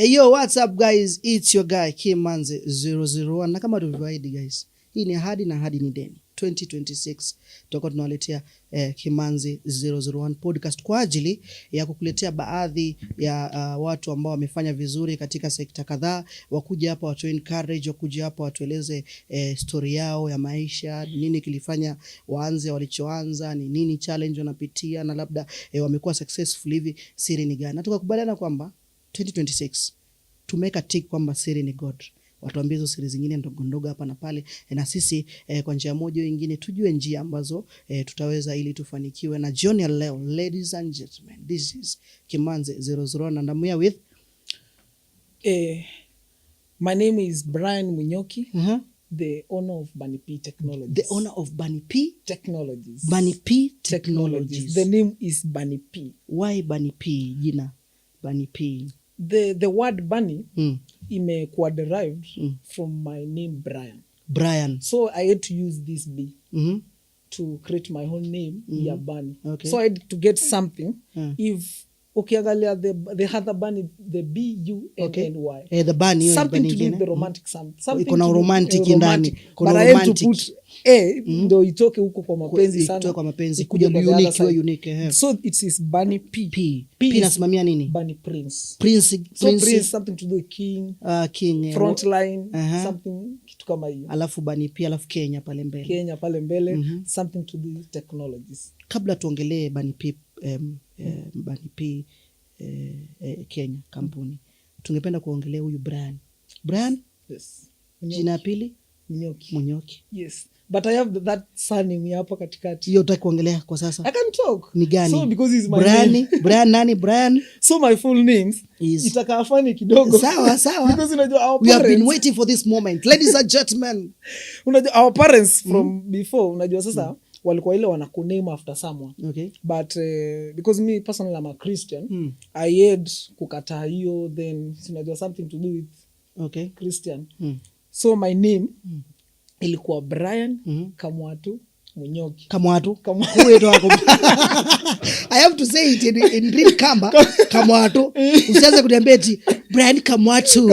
Hey yo, what's up guys? It's your guy Kimanzi 001. Na kama tulivyoahidi guys, hii ni ahadi na ahadi ni deni. 2026 tutakuwa tunawaletea Kimanzi 001 podcast kwa ajili ya kukuletea baadhi ya watu ambao wamefanya vizuri katika sekta kadhaa, wakuja hapa watu encourage, wakuja hapa watueleze story yao ya maisha, nini kilifanya waanze walichoanza, ni nini challenge wanapitia, na labda wamekuwa successful hivi, siri ni gani. Na tukakubaliana kwamba 2026 tumeka tick kwamba siri ni God. Watuambie hizo siri zingine ndogo ndogo hapa na pale, na sisi kwa njia moja au nyingine tujue njia ambazo tutaweza ili tufanikiwe. Na jioni ya leo, ladies and gentlemen, this is Kimanzi 001 and I'm here with my name is Brian Munyoki, the owner of Bunny P Technologies. The owner of Bunny P Technologies. Bunny P Technologies. The name is Bunny P. Why Bunny P? Jina Bunny P. The word bunny imekuwa derived from my name Brian. So I had to use this B to create my own name, ya bunny. Okay. So I had to get something. If ukiangalia the other bunny, the B-U-N-N-Y. The bunny, something to do with the romantic something. Kuna romantic ndani. But I had to put ndo itoke huko kwa mapenzi sana. Itoke kwa mapenzi, kuja unique, unique. So it is Bunny P. P nasimamia nini? Bunny Prince. Prince something to do with king. King. Frontline, something kitu kama hiyo. Alafu Bunny P, alafu Kenya pale mbele. Something to do with technologies. Kabla tuongelee Bunny P, Bunny P Kenya kampuni, tungependa kuongelea huyu Brian. Yes. Jina pili Munyoki. Yes. But I have that surname hapa katikati. Hiyo utaki kuongelea kwa sasa? I can talk. Ni gani? So because he's my name. Brian nani? Brian. So my full names is itakaa funny kidogo. Sawa. Because unajua our parents, we have been waiting for this moment. Ladies and gentlemen. Unajua our parents from before, unajua sasa walikuwa ile wana name after someone. Okay. But because me personally I'm a Christian, I had kukataa hiyo, then unajua something to do with Christian. So my name ilikuwa Brian Kamwatu Munyoki. Kamwatu? Kuwetu wako. I have to say it in real Kamba. Kamwatu. Usianze kuniambia eti Brian Kamwatu.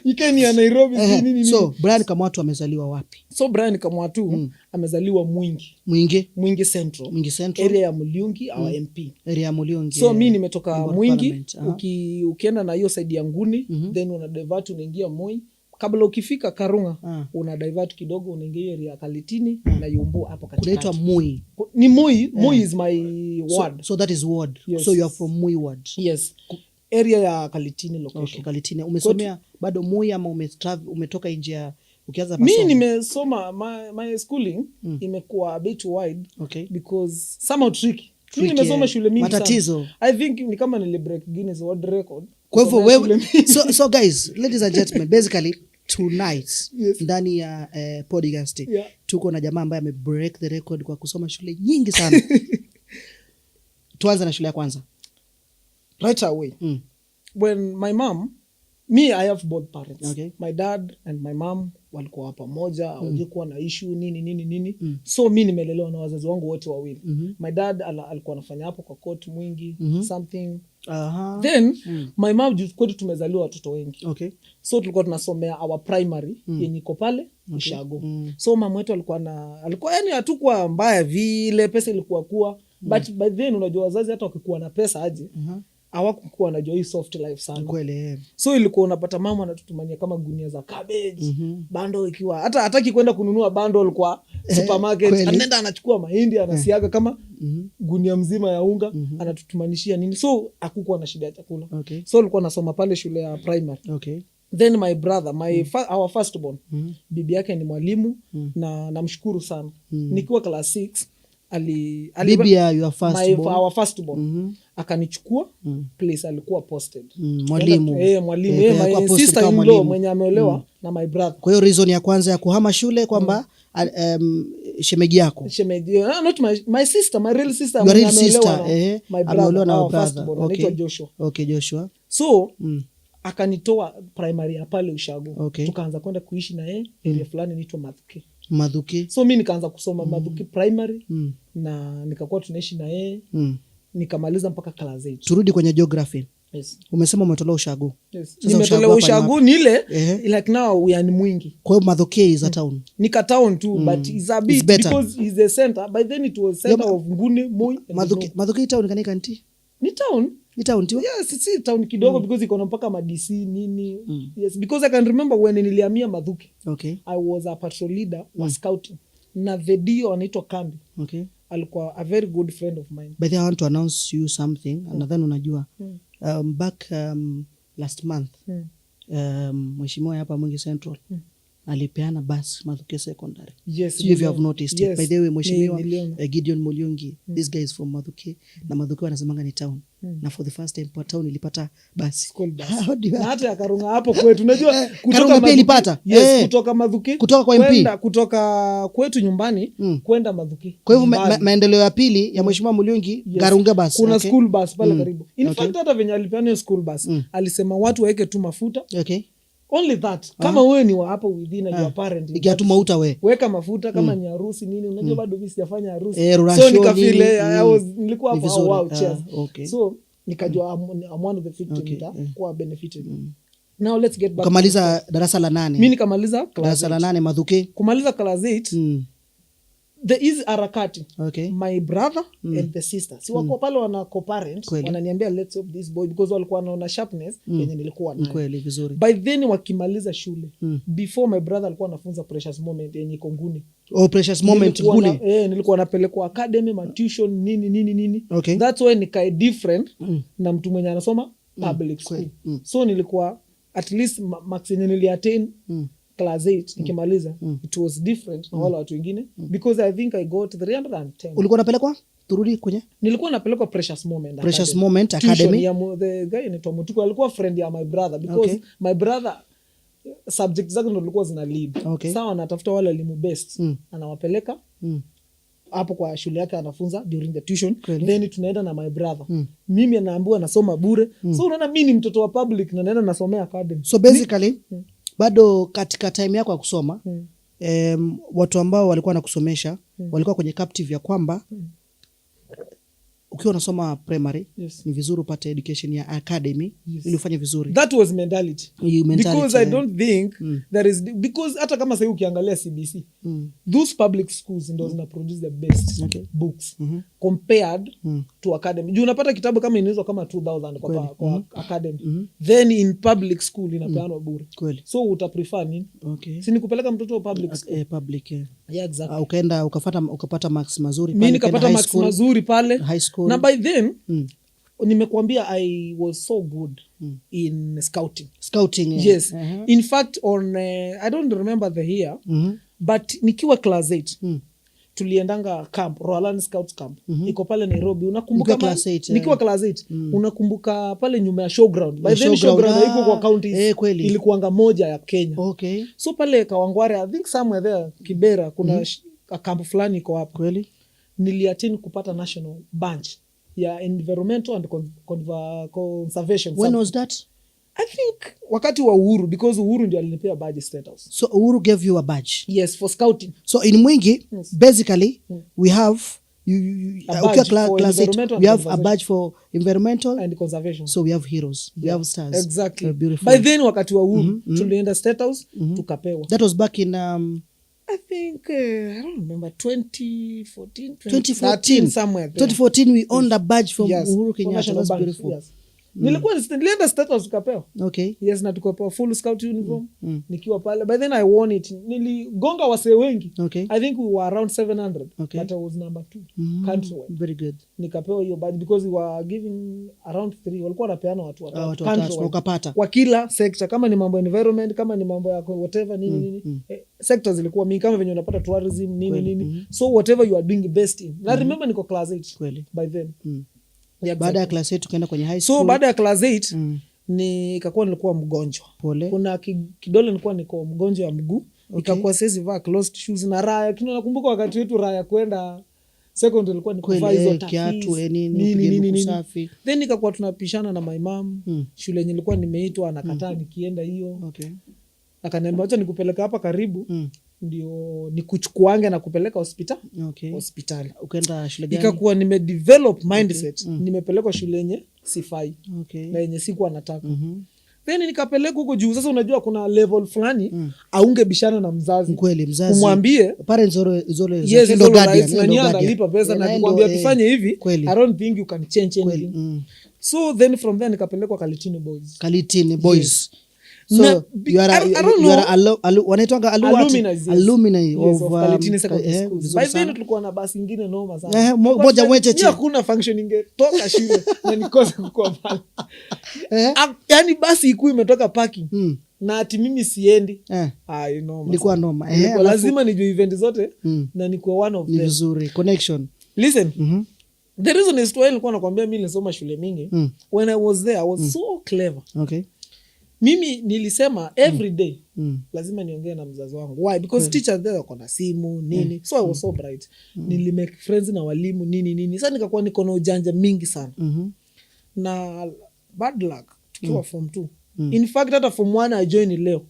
Ikeni ya Nairobi nini. So Brian Kamwatu amezaliwa wapi? So Brian Kamwatu amezaliwa Mwingi Central. Area ya Muliungi, our MP. Area ya Muliungi. So mimi nimetoka Mwingi, ukienda na hiyo side ya Nguni, then una divert unaingia Moi. Kabla ukifika Karunga, una divert kidogo unaingia area ya Kalitini na Yumbu hapo katikati. Kunaitwa Moi. Ni Moi. Moi is my ward. So that is ward. Yes. So you are from Moi ward. Yes. Area ya Kalitini location. Okay, Kalitini. Umesomea bado Moi ama umetoka nje ya ukianza masomo? Mimi nimesoma my schooling imekuwa a bit wide because somehow tricky. Mimi nimesoma shule mingi sana. Matatizo. I think ni kama nile break Guinness World Record. Kwa hivyo wewe so guys, ladies and gentlemen, basically tonight ndani ya podcast tuko na jamaa ambaye ame break the record kwa kusoma shule nyingi sana. Tuanze na shule ya kwanza. Right away. When my mom, I have both parents. Okay. My dad and my mom walikuwa pamoja, hawajikuwa na issue nini. So mimi nimelelewa na wazazi wangu wote wawili. My dad alikuwa anafanya hapo kwa court Mwingi, something. Then my mom kwetu tumezaliwa watoto wengi. So tulikuwa tunasomea our primary yenye iko pale Mshago. So mama wetu alikuwa yani hatakuwa mbaya vile, pesa ilikuwa but by then unajua wazazi hata wakikuwa na pesa aje hawakuwa wanajua hii soft life sana. Kweli. So ilikuwa unapata mama anatutumania kama gunia za cabbage, bando ikiwa hata hataki kwenda kununua bando kwa supermarket, anaenda anachukua mahindi anasiaga kama gunia mzima ya unga, anatutumanishia nini. So hakukuwa na shida ya chakula. So alikuwa anasoma pale shule ya primary. Then my brother, our firstborn, bibi yake ni mwalimu na namshukuru sana. Nikiwa class 6 bibi ya your firstborn, our firstborn akanichukua place alikuwa posted. Mwalimu. My sister in law mwenye ameolewa na my brother. Kwa hiyo reason ya kwanza ya kuhama shule kwamba shemegi yako. Not my sister, my real sister mwenye ameolewa my brother na brother. Anaitwa Joshua. Joshua. So akanitoa primary ya pale Ushago. Tukaanza kwenda kuishi na yeye area fulani inaitwa Madhuki. So mimi nikaanza kusoma Madhuki primary na nikakuwa tunaishi na yeye nikamaliza mpaka class 8. Turudi kwenye geography. Yes. Umesema umetolewa ushago. Yes. Nimetolewa ushago ni ile like now we are Mwingi. Kwa hiyo Madhoke is a town. Nika town too but it's a bit because it's the center. By then it was center of Nguni, Moi. Madhoke town kanika nti? Ni town. Ni town too? Yes, it's town kidogo because iko na mpaka ma-DC nini. Yes, because I can remember when nilihamia Madhoke. Okay. I was a patrol leader wa scouting. Na Vedio anaitwa Kambi. Okay. Alikuwa a very good friend of mine. But I want to announce you something and then unajua back last month mheshimiwa hapa Mwingi Central alipeana bus Madhoke Secondary. Yes, so if you have noticed it. By the way mheshimiwa Gideon Mulyungi, this guy is from Madhoke na Madhoke wanasemanga ni town. Na for the first time kwa town ilipata bus. School bus. Na hata ya Karunga hapo kwetu unajua kutoka pia ilipata. Yes, kutoka Madhoke. Kutoka kwa MP. Kutoka kwetu nyumbani kwenda Madhoke. Kwa hivyo maendeleo ya pili ya mheshimiwa Mulyungi Karunga bus. Kuna school bus pale karibu. In fact hata venye alipeana school bus alisema watu waeke tu mafuta. Okay. Only that. Kama wewe ni wa hapa within your parent. Ikiatuma uta wewe. Weka mafuta kama ni harusi nini unajua bado mimi sijafanya harusi. So nikafile nilikuwa hapo wow cheers. Okay. So nikajua I'm one of the victims kwa benefited. Now let's get back. Kamaliza darasa la 8. Mimi nikamaliza darasa la 8 Madhoke. Kumaliza class 8. There is harakati. Okay. My brother and the sister. Si wako pale wana co-parent, wananiambia let's help this boy because walikuwa wanaona sharpness yenye nilikuwa nayo. Kweli vizuri. By then wakimaliza shule. Before my brother alikuwa anafunza Precious Moment yenye iko Nguni. Oh, Precious Moment Nguni. Nilikuwa napelekwa academy, tuition nini. Okay. That's why nika different na mtu mwenye anasoma public school. So nilikuwa at least max yenye niliattain class 8 nikimaliza it was different na wale watu wengine because I think I got 310. Ulikuwa unapelekwa turudi kwenye? Nilikuwa napelekwa Precious Moment. Precious Moment Academy. The guy anaitwa Mutuku alikuwa friend ya my brother because my brother subject zake ndo zilikuwa zina lead. Sawa anatafuta wale elimu best. Anawapeleka hapo kwa shule yake anafunza during the tuition. Then tunaenda na my brother. Mimi anaambiwa nasoma bure. So unaona mimi ni mtoto wa public na naenda nasomea academy. So basically bado katika time yako ya kusoma watu ambao walikuwa nakusomesha walikuwa kwenye captive ya kwamba ukiwa unasoma primary ni vizuri upate education ya academy ili ufanye vizuri. That was mentality. Because I don't think there is because hata kama sasa ukiangalia CBC those public schools ndo zina produce the best books compared to academy. Juu unapata kitabu kama inauzwa kama 2000 kwa academy. Then in public school inapeanwa bure. So uta prefer nini? Si ni kupeleka mtoto public school. Public. Yeah, exactly. Ukaenda ukapata marks mazuri pale. Mimi nikapata marks mazuri pale. High school. Na by then nimekuambia I was so good in scouting. Yes. In fact on I don't remember the year but nikiwa class 8 tuliendanga camp, Royal Scouts camp. Iko pale Nairobi. Unakumbuka nikiwa class 8 unakumbuka pale nyuma ya showground. By then showground haiko kwa counties. Ilikuanga moja ya Kenya. So pale Kawangware I think somewhere there Kibera kuna camp fulani iko hapo. Kweli. Niliattend kupata national bunch ya environmental and conservation. When was that? I think wakati wa Uhuru because Uhuru ndio alinipea badge State House. So Uhuru gave you a badge? Yes, for scouting. So in Mwingi basically we have we have a badge for environmental and conservation. So we have heroes. We have stars. Exactly. Beautiful. By then wakati wa Uhuru tulienda State House tukapewa. That was back in I think I don't remember 2014 somewhere there. 2014 we owned a badge from Uhuru Kenyatta. That's beautiful. Yes. Nilienda status tukapewa. Yes, na tukapewa full scout uniform. Nikiwa pale. By then I won it. Niligonga wasee wengi. I think we were around 700. But I was number 2 countrywide. Very good. Nikapewa hiyo badge because we were giving around 3. Walikuwa wanapeana watu watatu. Kwa kila sector kama ni mambo ya environment, kama ni mambo ya whatever nini. Sectors zilikuwa mingi kama venye unapata tourism nini. So whatever you are doing best in. Na remember niko class 8 by then. Baada ya class 8 tukaenda kwenye high school. So baada ya class 8 nilikuwa mgonjwa. Kuna kidole nilikuwa niko mgonjwa wa mguu. Nikakuwa siwezi vaa closed shoes na raya. Nakumbuka wakati wetu raya kwenda secondary ilikuwa nikuvaa hizo kiatu nini safi. Then nikakuwa tunapishana na my mom. Shule yenye nilikuwa nimeitwa nakataa nikienda hiyo. Akaniambia acha nikupeleka hapa karibu. Ndio nikuchukuange na kupeleka hospitali. Ukaenda shule gani? Nikakuwa nimedevelop mindset. Nimepelekwa shule yenye sifai. Okay. Na yenye sikuwa nataka. Then nikapeleka huko juu. Sasa unajua kuna level fulani aungebishana na mzazi. Kweli mzazi. Umwambie parents zole yes, ndo guardian. Na niye analipa pesa na nikwambia tufanye hivi. I don't think you can change anything. So then from there nikapelekwa Kalitini Boys. Kalitini Boys. Yes. So na, you are wanaitwanga alumni of Kalitini Secondary School. By then tulikuwa na basi ingine noma sana. Moja mwecheche. Hakuna function ingetoka shule na nikose kukua pale. Yaani basi ikuu imetoka parking. Na ati mimi siendi. Noma. Nilikuwa noma. Lazima nijue event zote na nikuwa one of them. Ni vizuri. Connection. Listen. The reason is why nilikuwa nakwambia mimi nilisoma shule mingi. When I was there I was so clever. Okay. Mimi nilisema every day lazima niongee na mzazi wangu. Why? Because teachers there wako na simu nini. So I was so bright. Nilimake friends na walimu nini. Sasa nikakuwa niko na ujanja mingi sana. Na bad luck tukiwa form 2. In fact hata form 1 I joined leo.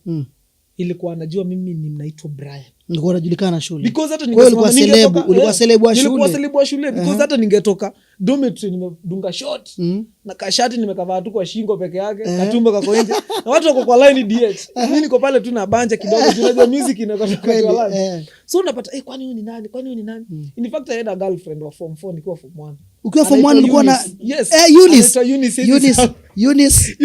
Ilikuwa anajua mimi ni naitwa Brian. Nilikuwa najulikana shule. Because hata ulikuwa celebu wa shule. Nilikuwa celebu wa shule because hata ningetoka dormitory nimedunga short na kashati nimekavaa tu kwa shingo peke yake, katumbo kako nje. Na watu wako kwa line DH. Mimi niko pale tu na banja kidogo, tunajua music inatoka kwa line. So unapata kwani huyu ni nani? Kwani huyu ni nani? In fact I had a girlfriend wa form 4 nikiwa form 1. Ukiwa form 1 ulikuwa na Eunice.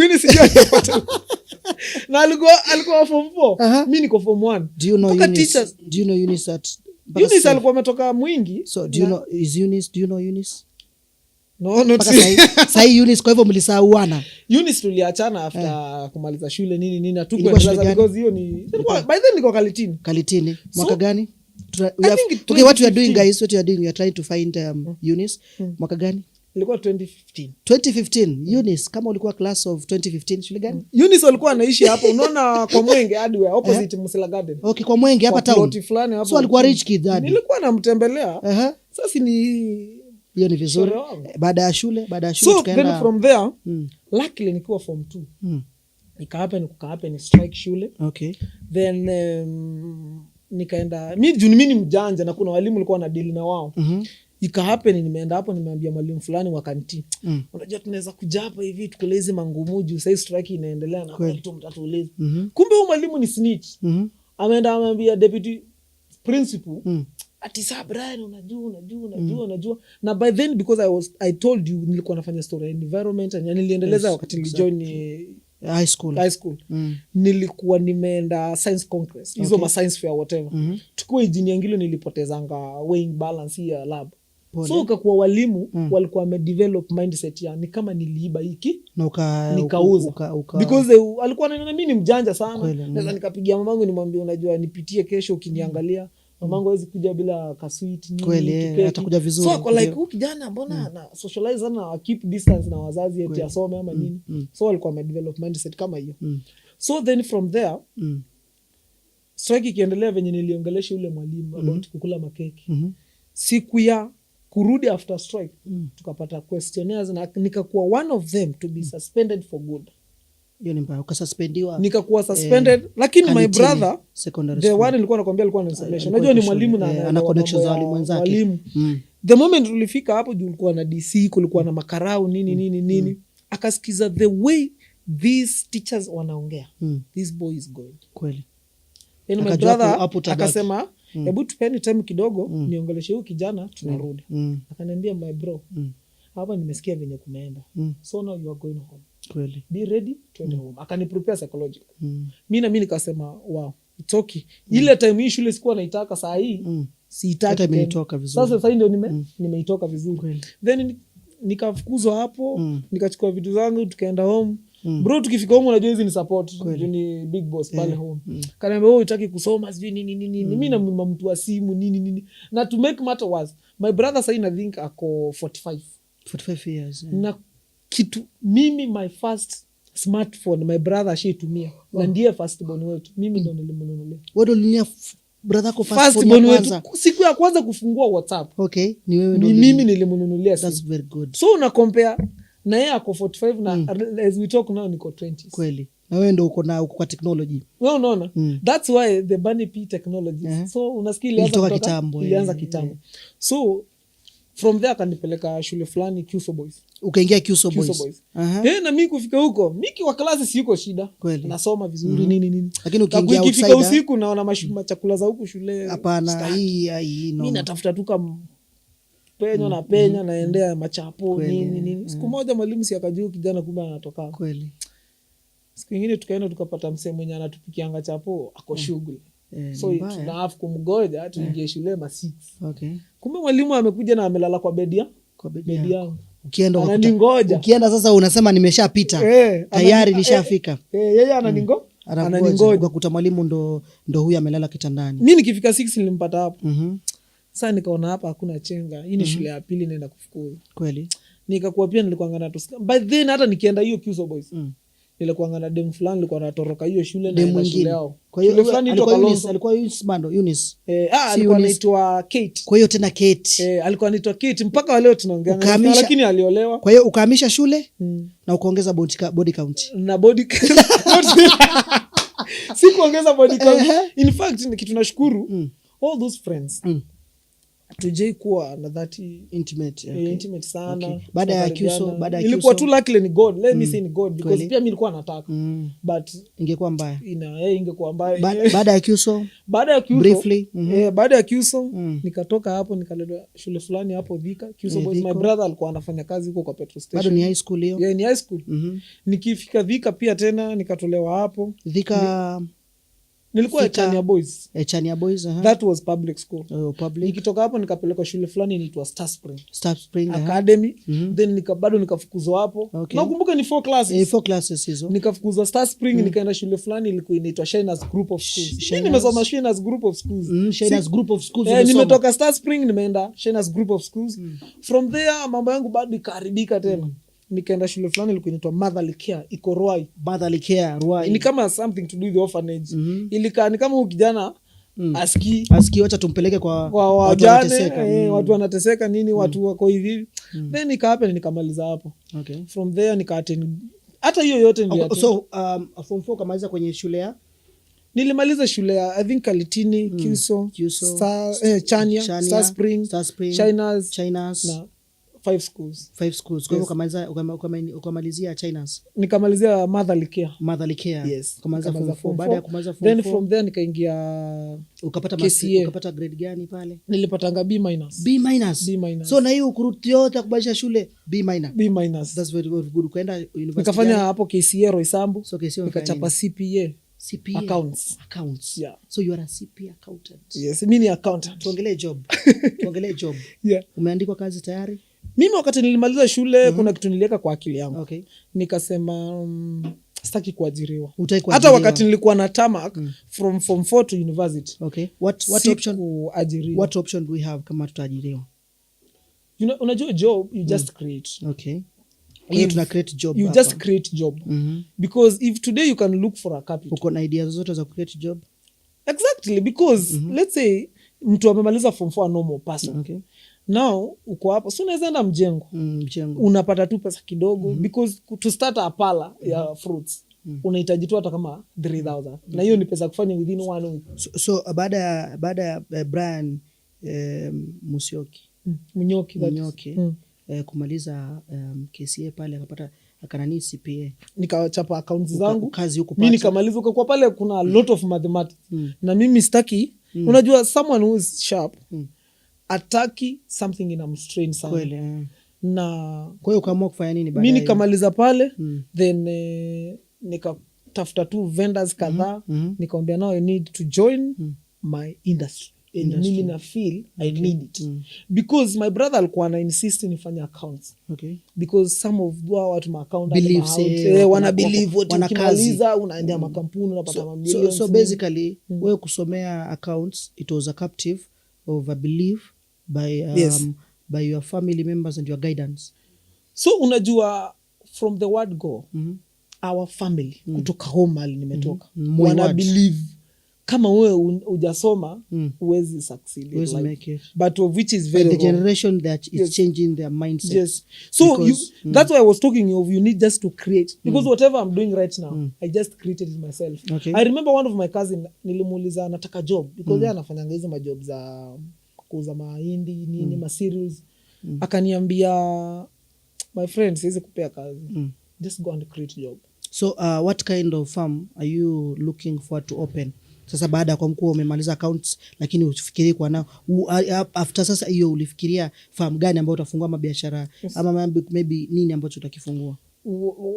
Na alikuwa form 4. Mimi niko form 1. Do you know Eunice at Eunice alikuwa ametoka Mwingi. So do you know Eunice? No, not sai Eunice, kwa hivyo mlisauana. Eunice tuliachana after kumaliza shule nini hatukuendeleza because hiyo ni by then niko Kalitini. Mwaka gani? What you are doing guys, what you are doing, you are trying to find Eunice. Mwaka gani? Ilikuwa 2015. 2015. Eunice, kama ulikuwa class of 2015 shule gani? Eunice alikuwa anaishi hapo, unaona kwa Mwenge hardware opposite Musila Garden. Okay, kwa Mwenge hapa town. So alikuwa rich kid hadi. Nilikuwa namtembelea. Sasa ni hiyo ni vizuri. Baada ya shule so tukaenda. Then from there, luckily nikiwa form 2. Nikahappen ni strike shule. Okay. Then nikaenda mimi ni mjanja na kuna walimu walikuwa na deal na wao. Ikahappen nimeenda hapo nimeambia mwalimu fulani wa kanti. Unajua tunaweza kuja hapa hivi tukuleze mangumuju sasa strike inaendelea na watu mtatueleza. Kumbe huyo mwalimu ni snitch. Ameenda amwambia deputy principal ati saa Brian unajua. Na by then because I told you nilikuwa nafanya story environment na niliendeleza wakati nilijoin high school. Nilikuwa nimeenda science congress. Hizo ma science fair whatever. Tukua engineer ngilo nilipotezanga weighing balance ya lab. So ukakuwa walimu walikuwa wamedevelop mindset ya ni kama niliiba hiki na nikauza because alikuwa ananiona mimi ni mjanja sana. Naweza nikapigia mamangu nimwambie unajua nipitie kesho ukiniangalia. Mamangu hawezi kuja bila kaswiti nini. Kweli atakuja vizuri. So like huyu kijana mbona na socialize sana keep distance na wazazi eti asome ama nini. So alikuwa amedevelop mindset kama hiyo. So then from there strike ikiendelea venye niliongelesha yule mwalimu about kukula makeki. Siku ya kurudi after strike tukapata questionnaires na nikakuwa one of them to be suspended for good. Hiyo ni mbaya ukasuspendiwa. Nikakuwa suspended lakini my brother the one nilikuwa nakwambia alikuwa ananisomesha. Unajua ni mwalimu na ana connections za walimu wenzake. The moment tulifika hapo kulikuwa na DC, kulikuwa na makarau nini. Akasikiza the way these teachers wanaongea. This boy is going. Kweli. And my brother akasema hebu tupeni time kidogo niongeleshe huyu kijana tunarudi. Akaniambia my bro hapa nimesikia venye kumeenda. So now you are going home. Kweli. Be ready to go home. Akani prepare psychologically. Mimi nikasema wow, it's okay. Ile time hii shule sikuwa naitaka saa hii. Siitaki. Hata imeitoka vizuri. Sasa ndio nimeitoka vizuri. Then nikafukuzwa hapo, nikachukua vitu zangu tukaenda home. Bro tukifika home unajua hizi ni support, ni big boss pale home. Kaniambia wewe unataka kusoma sijui nini. Mimi na mtu wa simu nini. Na to make matter worse, my brother sasa I think ako 45 years. Na kitu mimi my first smartphone my brother ashaitumia. Na ndiye first born wetu. Mimi ndo nilimnunulia. Wewe ulinia brother ko first born wetu. Siku ya kwanza kufungua WhatsApp. Okay, ni wewe ndo. Mimi nilimnunulia. That's very good. So una compare na yeye ako 45 na as we talk now niko 20. Kweli. Na wewe ndo uko kwa technology. Wewe unaona? That's why the Bunny P technology. So unasikia ilianza kitambo. So From there akanipeleka shule fulani Kyuso Boys. Ukaingia Kyuso Boys. Na mimi kufika huko, miki wa klasi siko shida. Kweli. Nasoma vizuri nini. Lakini ukiingia outsider, ukifika usiku naona chakula za huku shule. Hapana, hii no. Mimi natafuta tu kama penyo na penya naendea machapo nini. Siku moja mwalimu si akajua kijana kumbe anatoka. Kweli. Siku nyingine tukaenda tukapata msemo mwenye anatupikianga chapo ako shughuli. So tunaafu kumgoja tuingie shule ma 6. Okay. Kumbe mwalimu amekuja na amelala kwa bedi yangu. Ukienda sasa unasema nimeshapita. Tayari nishafika. Yeye ananingoja. Ukakuta mwalimu ndo huyu amelala kitandani. Mimi nikifika 6 nilimpata hapo. Sasa nikaona hapa hakuna chenga. Hii ni shule ya pili naenda kufukuza. Kweli. Nikakuwa pia nilikuwa ngana tusikia. By then hata nikienda hiyo Kyuso Boys. Nilikuwa ngana dem fulani nilikuwa natoroka hiyo shule na naenda shule yao. Kwa hiyo fulani alikuwa Eunice. Alikuwa anaitwa Kate. Kwa hiyo tena Kate. Alikuwa anaitwa Kate mpaka leo tunaongea lakini aliolewa. Kwa hiyo ukahamisha shule na ukaongeza body count. Na body count. Sikuongeza body count. In fact kitu nashukuru all those friends. Tujai kuwa na that intimate sana. Okay. Baada ya Kyuso, ilikuwa tu luckily ni God. Let me say ni God because pia mimi nilikuwa nataka. But ingekuwa mbaya. Ingekuwa mbaya. Baada ya Kyuso briefly. Baada ya Kyuso nikatoka hapo nikaletwa shule fulani hapo Thika. Kyuso Boys, my brother alikuwa anafanya kazi huko kwa petrol station. Bado ni high school hiyo? Yeah, ni high school. Nikifika Thika pia tena nikatolewa hapo. Thika nilikuwa Chania Boys. Chania Boys, That was public school. Public. Nikitoka hapo nikapelekwa shule fulani inaitwa Star Spring Academy. Then bado nikafukuzwa hapo. Okay. Nakumbuka ni 4 classes. 4 classes hizo. Nikafukuzwa Star Spring nikaenda shule fulani ilikuwa inaitwa Shiners Group of Schools. Mimi nimesoma Shiners Group of Schools. Shiners Group of Schools. Nimetoka Star Spring nimeenda Shiners Group of Schools. From there mambo yangu bado ikaharibika tena. Nikaenda shule fulani ilikuwa inaitwa Motherly Care iko Ruai. Motherly Care Ruai. Ni kama something to do with the orphanage. Ilika ni kama huyu kijana aski wacha tumpeleke kwa watu wanateseka. Watu wanateseka nini, watu wako hivi. Then nikamaliza hapo. Okay. From there nika-attend hata hiyo yote ndio. So form 4 kamaliza kwenye shule ya nilimaliza shule ya I think Kalitini, Kyuso, Chania, Star Spring, Shiners na 5 schools. Kwa hivyo ukamalizia Chinas. Nikamalizia Motherly Care. Yes. Ukamaliza form 4. Baada ya kumaliza form 4. Then from there nikaingia ukapata grade gani pale? Nilipatanga B-. B-. So na hiyo kuruti yote kubadilisha shule B-. That's very good. Ukaenda university. Nikafanya hapo KCA Roysambu. So KCA nikachapa CPA. Accounts. Yeah. So you are a CPA accountant. Yes, mimi ni accountant. Tuongelee job. Yeah. Umeandikwa kazi tayari? Mimi wakati nilimaliza shule kuna kitu niliweka kwa akili yangu. Okay. Nikasema sitaki kuajiriwa. Hata wakati nilikuwa na tamak from form 4 to university. Okay. What option do we have kama tutaajiriwa? Unajua job you just create. Okay. Tuna create job. You just create job. Because if today you can look for a capital. Uko na ideas zote za create job? Exactly, because let's say mtu amemaliza form 4 normal person. Okay. Now uko hapo so unaweza enda mjengo. Unapata tu pesa kidogo because to start a pala ya fruits unahitaji tu hata kama 3,000 na hiyo ni pesa kufanya within 1 week. So baada ya Brian Munyoki kumaliza KCA pale akapata akanani CPA, nikachapa accounts zangu kazi huko mimi nikamaliza kwa pale kuna a lot of mathematics na mimi staki unajua someone who is sharp ataki something in a strain sana kweli na kwa hiyo ukaamua kufanya nini baadaye? Mimi nikamaliza pale then nikatafuta tu vendors kadhaa nikamwambia now I need to join my industry. Mimi na feel I need it because my brother alikuwa ana insist nifanye accounts. Okay. Because some of watu ma account wana believe what ukimaliza unaendea makampuni unapata mamilioni. So basically wewe kusomea accounts it was a captive of a belief by your family members and your guidance. So unajua from the word go our family kutoka home ali nimetoka wana believe kama wewe hujasoma huwezi succeed in life. Make it. But of which is very the generation that is changing their mindset. Yes. So that's why I was talking of you need just to create because whatever I'm doing right now I just created it myself. Okay. I remember one of my cousin nilimuuliza anataka job because yeye anafanyanga hizo majob za kuuza mahindi nini ma cereals. akaniambia my friend siwezi kupea kazi, just go and create job. So what kind of firm are you looking for to open? Sasa baada kwa mkuu umemaliza accounts lakini usifikirie kwa nao after sasa hiyo ulifikiria firm gani ambayo utafungua mabiashara ama maybe nini ambacho utakifungua?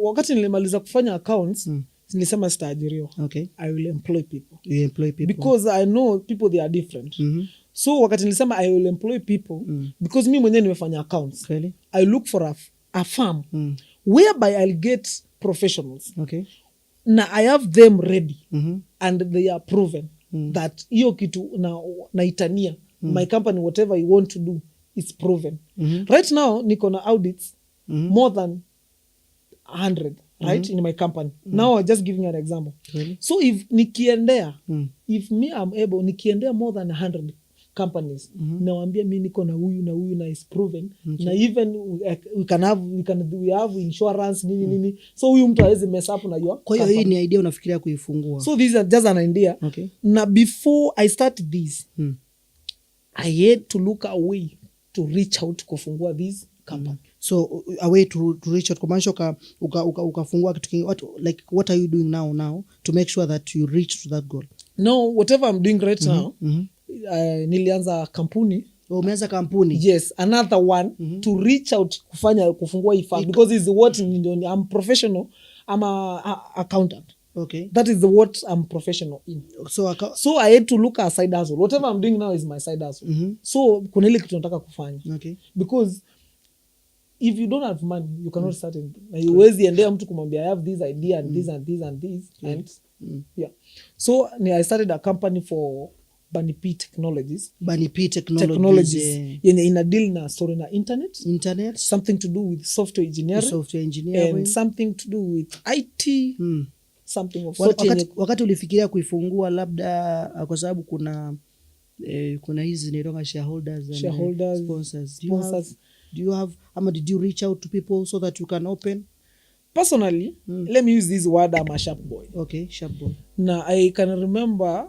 Wakati nilimaliza kufanya accounts nilisema sitaajiriwa. Okay. I will employ people. You employ people. Because I know people they are different. So wakati nilisema I will employ people because mimi mwenyewe nimefanya accounts. Really? I look for a firm whereby I'll get professionals. Okay. Na I have them ready and they are proven that hiyo kitu naitania my company whatever you want to do is proven. Right now niko na audits more than 100 right in my company. Now I'm just giving you an example. Really? So if nikiendea if me I'm able nikiendea more than 100 companies nawaambia mimi niko na huyu na is proven na even we have insurance nini so huyu mtu hawezi mess up na your. Kwa hiyo hii ni idea unafikiria kuifungua? So this is just an idea. Okay. Na before I start this I had to look a way to reach out kufungua this company. So a way to reach out kumaanisha ukafungua kitu kingine, what are you doing now to make sure that you reach to that goal? No, whatever I'm doing right now nilianza kampuni. Umeanza kampuni? Yes, another one to reach out kufungua hii firm because is what I'm professional. I'm a accountant. Okay. That is what I'm professional in. So I had to look at side hustle. Whatever I'm doing now is my side hustle. So kuna ile kitu nataka kufanya. Okay. Because if you don't have money, you cannot start anything. Na huwezi endea mtu kumwambia I have this idea and this and this and this and yeah. So I started a company for Bunny P Technologies. Bunny P Technologies. Yenye ina deal na story na internet. Something to do with software engineering. And something to do with IT. Something of wakati ulifikiria kuifungua labda kwa sababu kuna hizi zinaitwa shareholders and sponsors. Do you have did you reach out to people so that you can open? Personally, let me use this word, I'm a sharp boy. Okay, sharp boy. Na I can remember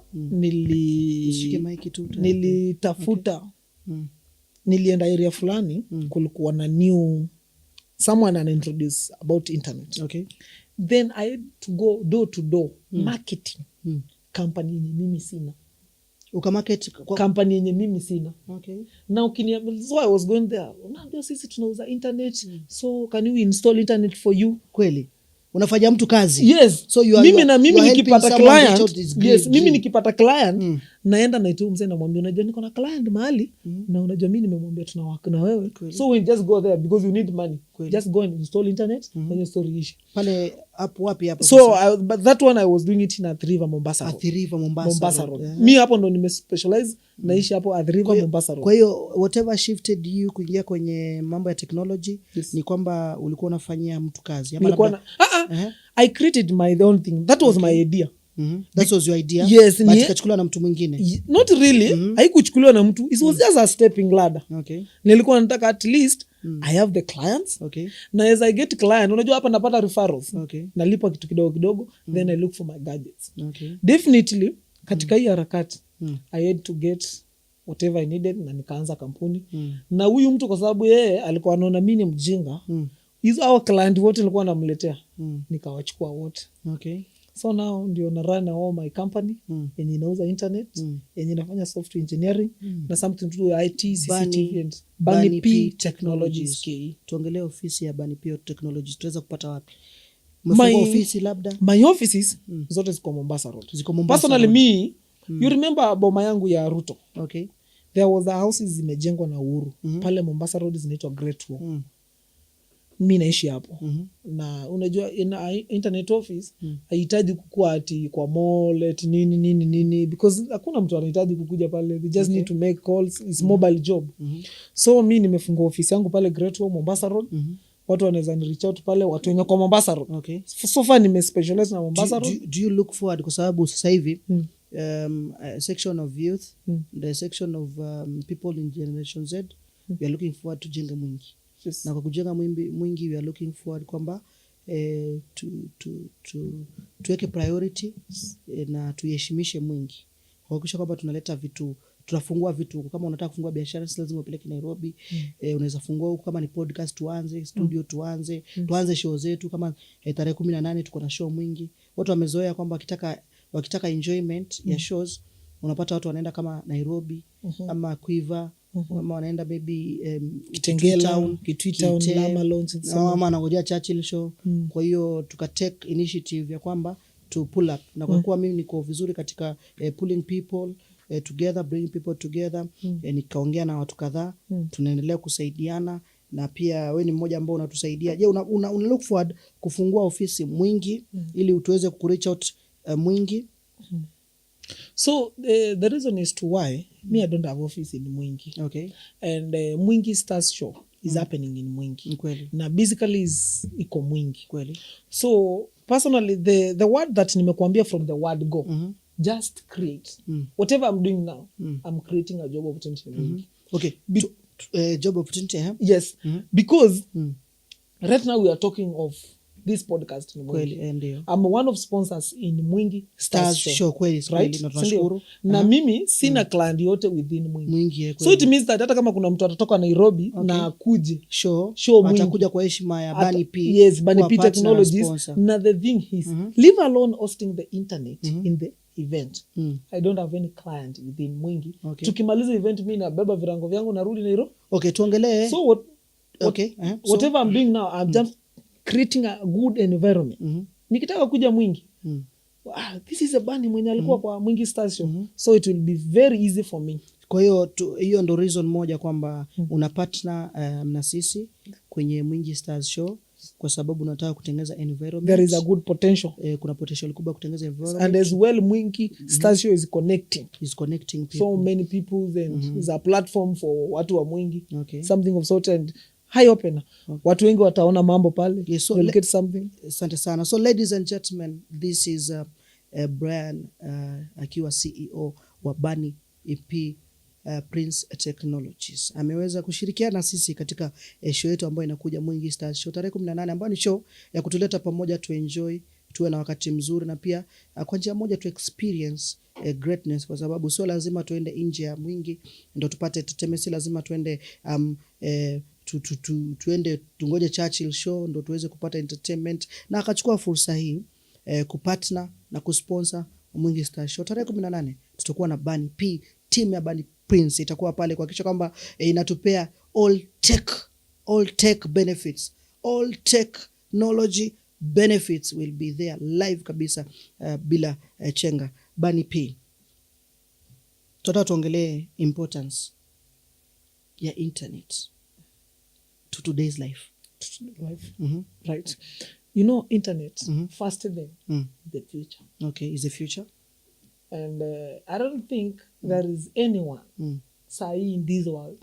nilitafuta nilienda area fulani kulikuwa na new someone an introduce about internet. Okay. Then I had to go door to door marketing company yenye mimi sina. Ukamarket company yenye mimi sina. Okay. Now so I was going there. Unaambia sisi tunauza internet. So can we install internet for you? Kweli. Unafanya mtu kazi. Yes. So mimi nikipata client. Yes, mimi nikipata client naenda naituma mzee na mwambia unajua niko na client mahali na unajua mimi nimemwambia tuna work na wewe. So we just go there because you need money. Just go and install internet and your story issue. Pale hapo wapi hapo? So but that one I was doing it in Athi River Mombasa Road. Athi River Mombasa Road. Yeah. Mimi hapo ndo nimespecialize naishi hapo Athi River Mombasa Road. Kwa hiyo whatever shifted you kuingia kwenye mambo ya technology ni kwamba ulikuwa unafanyia mtu kazi ama labda I created my own thing. That was my idea. That was your idea? Yes. But ikachukuliwa na mtu mwingine? Not really. Haikuchukuliwa na mtu. It was just a stepping ladder. Okay. Nilikuwa nataka at least I have the clients. Okay. Na as I get client, unajua hapa napata referrals. Okay. Nalipa kitu kidogo then I look for my gadgets. Okay. Definitely katika hii harakati I had to get whatever I needed na nikaanza kampuni. Na huyu mtu kwa sababu yeye alikuwa anaona mimi ni mjinga. Hizo our client wote nilikuwa namletea. Nikawachukua wote. Okay. So now ndio na run all my company yenye inauza internet, yenye inafanya software engineering na something to do with IT, CCTV and Bunny P Technologies. Tuongelee ofisi ya Bunny P Technologies. Tuweza kupata wapi? Umefungua ofisi labda? My offices zote ziko Mombasa Road. Personally me, you remember boma yangu ya Ruto? Okay. There was a houses zimejengwa na Uhuru. Pale Mombasa Road zinaitwa Great Wall. Mimi naishi hapo. Na unajua internet office haihitaji kukua ati kwa mall ati nini because hakuna mtu anahitaji kukuja pale. They just need to make calls. It's mobile job. So mimi nimefungua ofisi yangu pale Great Wall Mombasa Road. Watu wanaweza ni reach out pale watu wenye kwa Mombasa Road. Okay. So far nimespecialize na Mombasa Road. Do you look forward kwa sababu sasa hivi section of youth, the section of people in Generation Z, we are looking forward to jenga mwingi. Yes. Na kwa kujenga mwingi we are looking forward kwamba tuweke priority na tuheshimishe mwingi. Kuhakikisha kwamba tunaleta vitu tutafungua vitu huko. Kama unataka kufungua biashara si lazima upeleke Nairobi. Unaweza fungua huko. Kama ni podcast tuanze, studio tuanze show zetu. Kama tarehe 18 tuko na show mwingi. Watu wamezoea kwamba wakitaka enjoyment ya shows, unapata watu wanaenda kama Nairobi ama Quiver, ama wanaenda maybe Kitengela, Kitui Lama Lounge, ama anangojea Churchill show. Kwa hiyo tukatake initiative ya kwamba to pull up, na kwa kuwa mimi niko vizuri katika pulling people together, bringing people together, nikaongea na watu kadhaa, tunaendelea kusaidiana, na pia wewe ni mmoja ambao unatusaidia. Je, una look forward kufungua ofisi Mwingi ili tuweze ku reach out Mwingi? So the reason is to why me I don't have office in Mwingi. Okay. And Mwingi Stars Show is happening in Mwingi. Kweli. Na basically is iko Mwingi. Kweli. So personally the word that nimekuambia from the word go, just create. Whatever I'm doing now, I'm creating a job opportunity in Mwingi. Okay. Job opportunity, Yes. Because right now we are talking of this podcast in Mwingi. Kweli, I'm one of sponsors in Mwingi Stars Show. Kweli, right? Na tunashukuru. Na mimi sina client yote within Mwingi. Kweli. So it means that hata kama kuna mtu atatoka Nairobi na akuje show Mwingi, atakuja kwa heshima ya Bunny P. Yes, Bunny P Technologies. Na the thing is, leave alone hosting the internet in the event. I don't have any client within Mwingi. Okay. Tukimaliza event mimi nabeba virango vyangu narudi Nairobi. Okay, tuongelee. So whatever I'm doing now, I'm just creating a good environment. Nikitaka kuja Mwingi, this is a Bunny mwenye alikuwa kwa Mwingi Stars Show. So it will be very easy for me. Kwa hiyo ndo reason moja kwamba una partner na sisi kwenye Mwingi Stars Show, kwa sababu unataka kutengeneza environment. There is a good potential. Kuna potential kubwa kutengeneza environment. And as well Mwingi Stars Show is connecting people. So many people, and is a platform for watu wa Mwingi. Okay. Something of sort, and high open. Okay. Watu wengi wataona mambo pale. Yes, so get something. Asante sana. So ladies and gentlemen, this is Brian akiwa CEO wa Bunny P Prince Technologies. Ameweza kushirikiana na sisi katika show yetu ambayo inakuja Mwingi Stars Show tarehe 18, ambayo ni show ya kutuleta pamoja, tu enjoy, tuwe na wakati mzuri, na pia kwa njia moja tu experience greatness, kwa sababu sio lazima tuende nje ya Mwingi ndio tupate tutemesi, lazima tuende tuende tungoje Churchill show ndio tuweze kupata entertainment. Na akachukua fursa hii kupartner na kusponsor Mwingi Stars Show tarehe 18. Tutakuwa na Bunny P, team ya Bunny Prince itakuwa pale kuhakikisha kwamba inatupea all tech benefits, all technology benefits will be there live kabisa, bila chenga. Bunny P, tutata tuongelee importance ya internet to today's life. Right. You know, internet faster than the future. Okay, is the future. And I don't think there is anyone in this world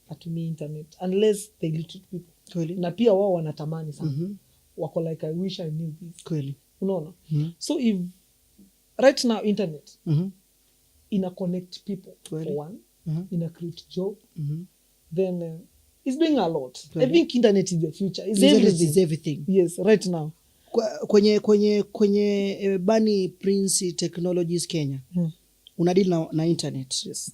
that me internet unless they literate people. Kweli. Na pia wao wanatamani sana. Wako like, I wish I knew this. Kweli. Unaona? So if right now internet ina connect people Kweli. for one, ina create job, then it's doing a lot. Kweli. I think internet is the future. It's everything. Yes, right now. Kwenye Bunny Prince Technologies Kenya, unadili na internet. Yes.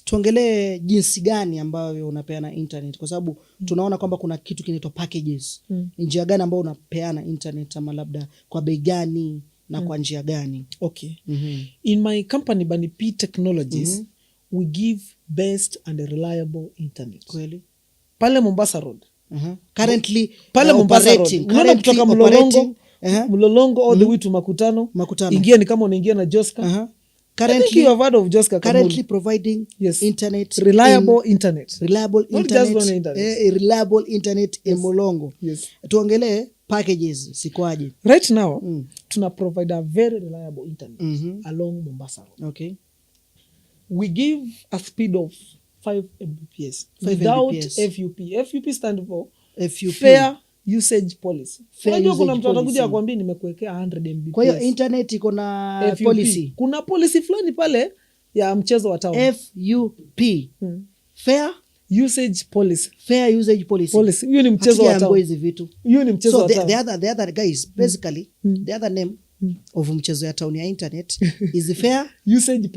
Tuongelee jinsi gani ambayo unapeana internet, kwa sababu tunaona kwamba kuna kitu kinaitwa packages. Njia gani ambayo unapeana internet, ama labda kwa bei gani na kwa njia gani? Okay. In my company Bunny P Technologies, we give best and reliable internet. Kweli. Pale Mombasa Road. Currently pale Mombasa Road. Unaona kutoka Mlolongo all the way to Makutano. Ingia ni kama unaingia na Joska. Currently you have heard of Joska. Currently providing internet, reliable internet. Reliable internet in Molongo. Yes. Tuongelee packages sikwaje. Right now tuna provide a very reliable internet along Mombasa Road. Okay. We give a speed of 5 Mbps without FUP. FUP stand for Fair Usage Policy. Unajua kuna mtu atakuja akwambia nimekuwekea 100 Mbps. Kwa hiyo internet iko na policy. Kuna policy fulani pale ya mchezo wa town. FUP. Fair Usage Policy. Fair Usage Policy. Hiyo ni mchezo wa town. Hizo vitu. Hiyo ni mchezo wa town. So the other guys basically the other name of mchezo ya town ya internet is fair usage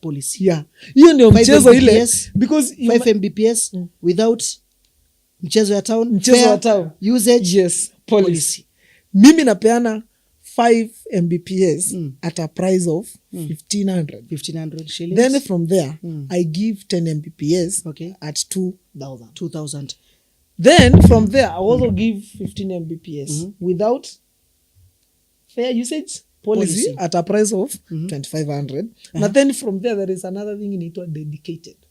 policy. Yeah. Hiyo ndio mchezo ile because 5 Mbps without mchezo ya town usage policy. Mimi napeana 5 Mbps at a price of 1500 shillings. Then from there I give 10 Mbps at 2000. Then from there I also give 15 Mbps without fair usage policy at a price of 2500. Na then from there is another thing inaitwa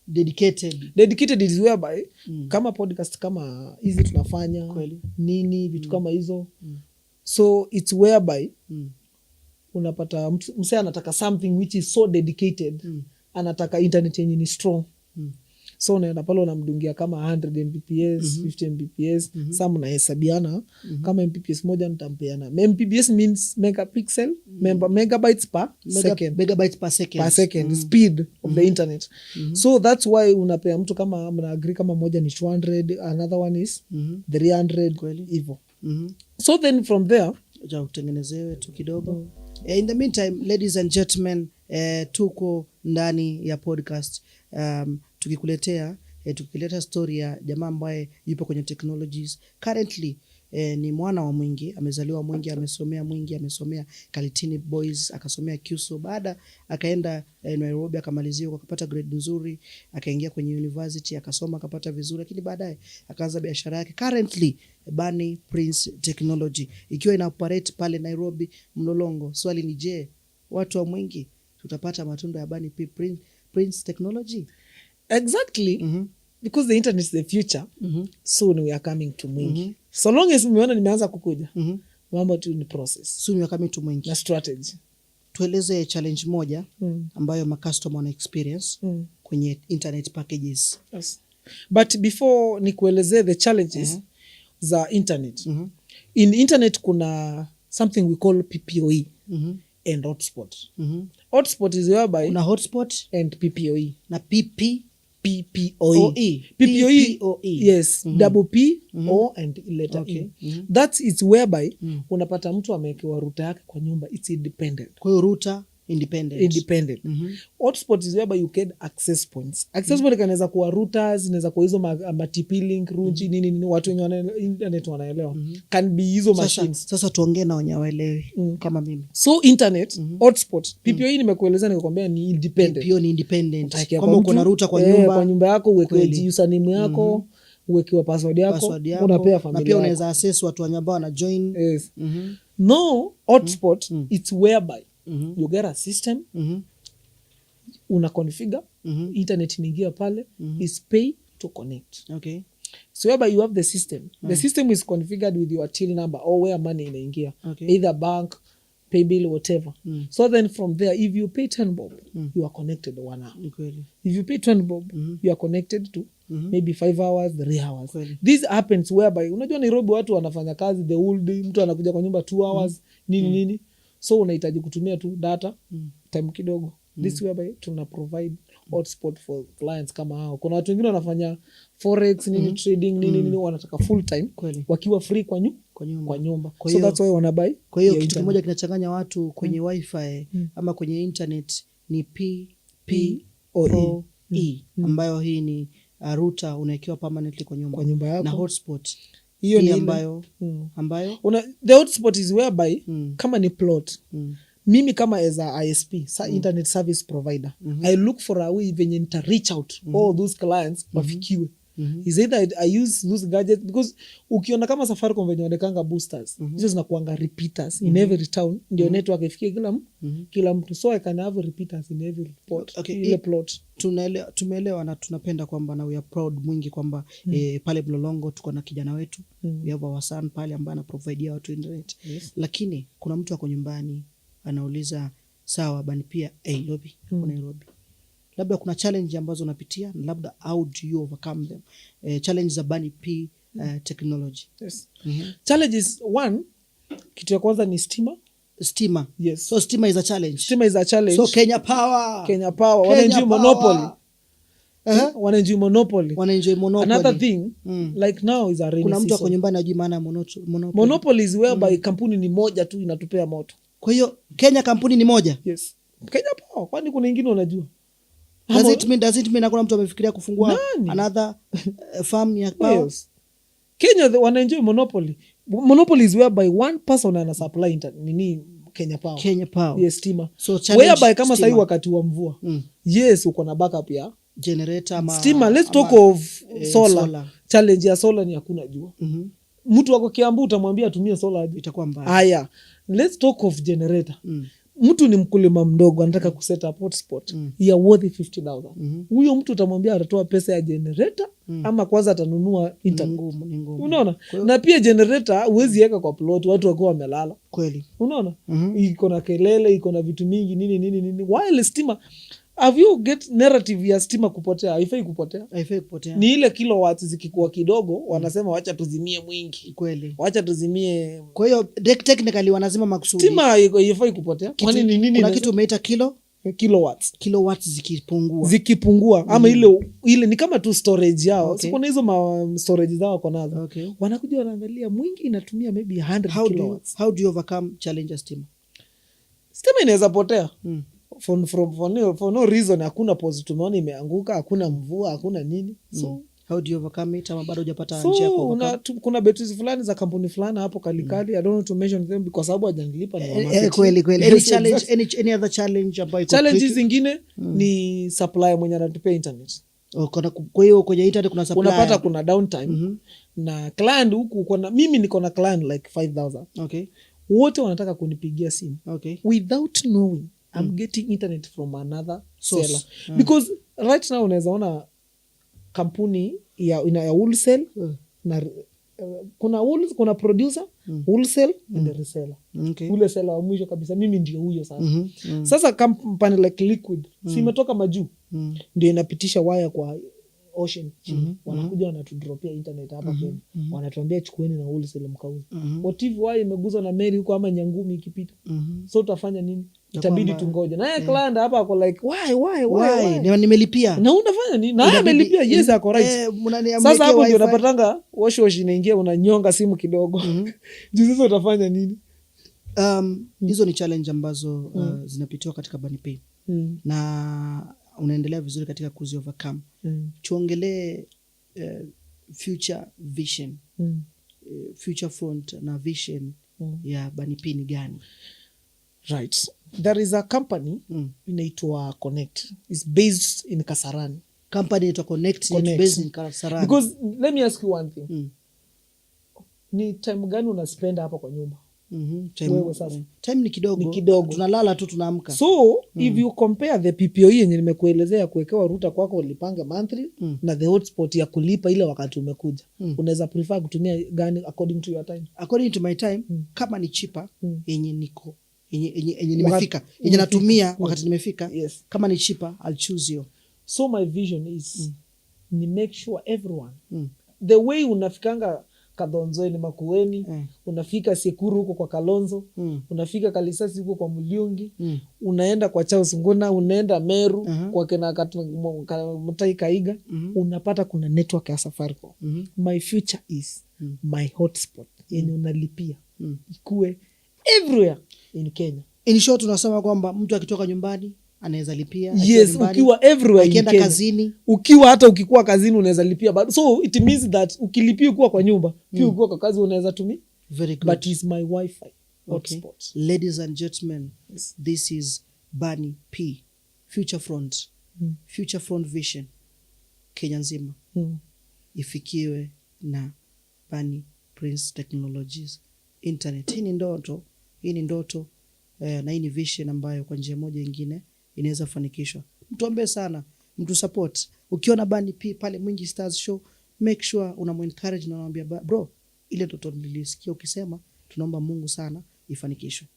dedicated is whereby kama podcast kama hizi tunafanya nini vitu kama hizo so it's whereby unapata mse anataka something which is so dedicated anataka internet yenye ni strong so unaenda pale unamdungia kama 100 Mbps 50 Mbps saa mnahesabiana kama Mbps moja nitampeana. Mbps means megapixel megabytes per second speed of the internet. So that's why unapea mtu kama mna agree kama moja ni 200 another one is 300 hivyo. So then from there utengenezewe tu kidogo. In the meantime, ladies and gentlemen, tuko ndani ya podcast tukileta story ya jamaa ambaye yupo kwenye technologies currently. Ni mwana wa Mwingi, amezaliwa Mwingi, amesomea Kalitini Boys, akasomea KUSO, baada akaenda Nairobi akamalizia akapata grade nzuri, akaingia kwenye university akasoma akapata vizuri, lakini baadaye akaanza biashara yake currently Bunny Prince Technology ikiwa ina operate pale Nairobi Mlolongo. Swali ni je, watu wa Mwingi tutapata matunda ya Bunny Prince Technology? Exactly. Because the internet is the future. Soon we are coming to Mwingi. So long as umeona nimeanza kukuja mambo tu ni process. Soon we are coming to Mwingi. Na strategy. Tueleze challenge moja ambayo ma-customer wana experience kwenye internet packages. Yes. But before nikuelezee the challenges za internet. In internet kuna something we call PPOE and hotspot. Hotspot is whereby kuna hotspot and PPOE. Na PPOE. Yes, double P O and letter E. That's it's whereby unapata mtu amewekewa router yake kwa nyumba, it's independent. Kwa hiyo router independent. Hotspot is whereby you get access points. Access point kanaweza kuwa routers, inaweza kuwa hizo TP-Link, Runji, nini watu wenye wana internet wanaelewa. Can be hizo machines. Sasa tuongee na wenye waelewi kama mimi. So internet, hotspot, PPOE nimekueleza nikakwambia ni independent. PPO ni independent. Kama uko na router kwa nyumba yako uwekewe username yako, uwekewe password yako, unapea familia. Na pia unaweza access watu ambao wana join. Yes. No, hotspot it's whereby you get a system, una configure, internet inaingia pale, is pay to connect. Okay. So whereby you have the system. The system is configured with your till number or where money inaingia. Either bank, pay bill, whatever. So then from there, if you pay 10 bob, you are connected 1 hour. If you pay 20 bob, you are connected to maybe 5 hours, 3 hours. This happens whereby, unajua Nairobi watu wanafanya kazi the whole day, mtu anakuja kwa nyumba 2 hours, nini. So unahitaji kutumia tu data time kidogo. This whereby tuna provide hotspot for clients kama hao. Kuna watu wengine wanafanya forex nini trading nini wanataka full time wakiwa free kwa nyumba. So that's why wanabuy. Kwa hiyo kitu kimoja kinachanganya watu kwenye wifi ama kwenye internet ni PPOE ambayo hii ni router unaekewa permanently kwa nyumba yako. Na hotspot hiyo ni ambayo the hotspot is whereby kama ni plot. Mimi kama as a ISP, internet service provider, I look for a way venye nita reach out all those clients wafikiwe. Is either I use those gadgets because ukiona kama Safaricom venye wadekanga boosters, hizo zinakuanga repeaters in every town, ndio network ifikie kila mtu. So I can have repeaters in every plot. Ile plot. Tumeelewa na tunapenda kwamba na we are proud Mwingi kwamba pale Mlolongo tuko na kijana wetu we have our son pale ambaye ana provide watu internet. Lakini kuna mtu ako nyumbani anauliza sawa bani pia lobby Nairobi. Labda kuna challenge ambazo unapitia na labda how do you overcome them? Challenge za Bunny P technology. Challenges, one, kitu ya kwanza ni stima. Yes. So stima is a challenge. So Kenya Power. Wanenjoy monopoly. Wanenjoy monopoly. Another thing, like now is a rainy season. Kuna mtu ako nyumbani ajui maana monopoly. Monopoly is whereby kampuni ni moja tu inatupea moto. Kwa hiyo Kenya kampuni ni moja? Yes. Kenya Power, kwani kuna ingine unajua? Does it mean hakuna mtu amefikiria kufungua another farm ya power? Yes. Kenya wana enjoy monopoly. Monopoly is whereby one person ana supply nini Kenya Power. Kenya Power. Yes, stima. So whereby kama sasa wakati wa mvua. Yes, uko na backup ya generator ama stima. Let's talk of solar. Challenge ya solar ni hakuna jua. Mtu wako Kiambu utamwambia atumie solar itakuwa mbaya. Haya. Let's talk of generator. Mtu ni mkulima mdogo anataka kuset up hotspot ya worth 50,000. Huyo mtu utamwambia atatoa pesa ya generator ama kwanza atanunua internet. Ngumu. Unaona? Na pia generator huwezi weka kwa plot watu wako wamelala. Kweli. Unaona? Iko na kelele, iko na vitu mingi nini. While stima, have you get narrative ya stima kupotea? Haifai kupotea. Ni ile kilowatts zikikuwa kidogo wanasema wacha tuzimie mwingi. Kweli. Wacha tuzimie. Kwa hiyo technically wanasema makusudi. Stima haifai kupotea. Kwani ni nini? Kuna kitu umeita kilowatts zikipungua ama ile ni kama tu storage yao. Okay. Sikuna hizo storage zao kwa nazo. Okay. Wanakuja wanaangalia mwingi inatumia maybe 100 kilowatts. How do you overcome challenge stima? Stima inaweza potea. For no reason. Hakuna pause tumeona imeanguka, hakuna mvua, hakuna nini. So how do you overcome it? Ama bado hujapata njia kwa overcome? Kuna batteries fulani za kampuni fulani hapo Kalikali. I don't know to mention them because sababu hajanilipa ni market. Kweli. Any challenge, any other challenge ambayo iko? Challenges zingine ni supply mwenye anatupea internet. Kwa hiyo kwenye internet kuna supply. Unapata kuna downtime. Na client huku mimi niko na client like 5,000. Okay. Wote wanataka kunipigia simu. Okay. Without knowing I'm getting internet from another seller. Because right now unaweza ona kampuni ya wholesale na kuna producer wholesale and the reseller. Okay. Ule seller wa mwisho kabisa mimi ndio huyo sasa. Sasa company like Liquid si imetoka majuu ndio inapitisha wire kwa ocean chini. Wanakuja wanatudropia internet hapa Kenya. Wanatuambia chukueni na wholesale mkauze. What if wire imeguzwa na meli huko ama Nyangumi ikipita? So utafanya nini? Itabidi tungoje. Na yeye client hapa ako like why? Nimelipia. Na unafanya nini? Na yeye amelipia. Yes, ako right. Sasa hapo ndio unapatanga wash inaingia unanyonga simu kidogo. Sasa utafanya nini? Hizo ni challenge ambazo zinapitiwa katika Banipay. Na unaendelea vizuri katika kuzi overcome. Tuongelee future vision. Future front na vision ya Banipay ni gani? Right. There is a company inaitwa Connect. It's based in Kasarani. Company inaitwa Connect. It's based in Kasarani. Because let me ask you one thing. Ni time gani unaspenda hapa kwa nyumba? Time ni kidogo. Tunalala tu tunaamka. So if you compare the PPO yenye nimekuelezea kuwekewa ruta kwako ulipange monthly na the hotspot ya kulipa ile wakati umekuja. Unaweza prefer kutumia gani according to your time? According to my time, kama ni cheaper yenye niko yenye nimefika, yenye natumia wakati nimefika. Yes. Kama ni cheaper, I'll choose you. So my vision is ni make sure everyone the way unafikanga Kadhonzo ni Makueni, unafika Sekuru huko kwa Kalonzo, unafika Kalisasi huko kwa Muliungi, unaenda kwa Charles Nguna, unaenda Meru kwa kina Mutai Kaiga, unapata kuna network ya Safaricom. My future is my hotspot yenye unalipia ikue everywhere in Kenya. In short tunasema kwamba mtu akitoka nyumbani anaweza lipia. Yes, ukiwa everywhere in Kenya. Kazini. Ukiwa hata ukikuwa kazini unaweza lipia. But so it means that ukilipia ukiwa kwa nyumba, pia ukiwa kwa kazi unaweza tumia. Very good. But it's my Wi-Fi hotspot. Okay. Ladies and gentlemen, this is Banipay. Future Front. Future Front Vision. Kenya nzima. Ifikiwe na Bani Prince Technologies. Internet. Hii ni ndoto na hii ni vision ambayo kwa njia moja nyingine inaweza fanikishwa. Mtuombe sana, mtu support. Ukiona Banipay pale Mwingi Stars Show, make sure unamuencourage na unamwambia bro, ile ndoto nilisikia ukisema, tunaomba Mungu sana ifanikishwe.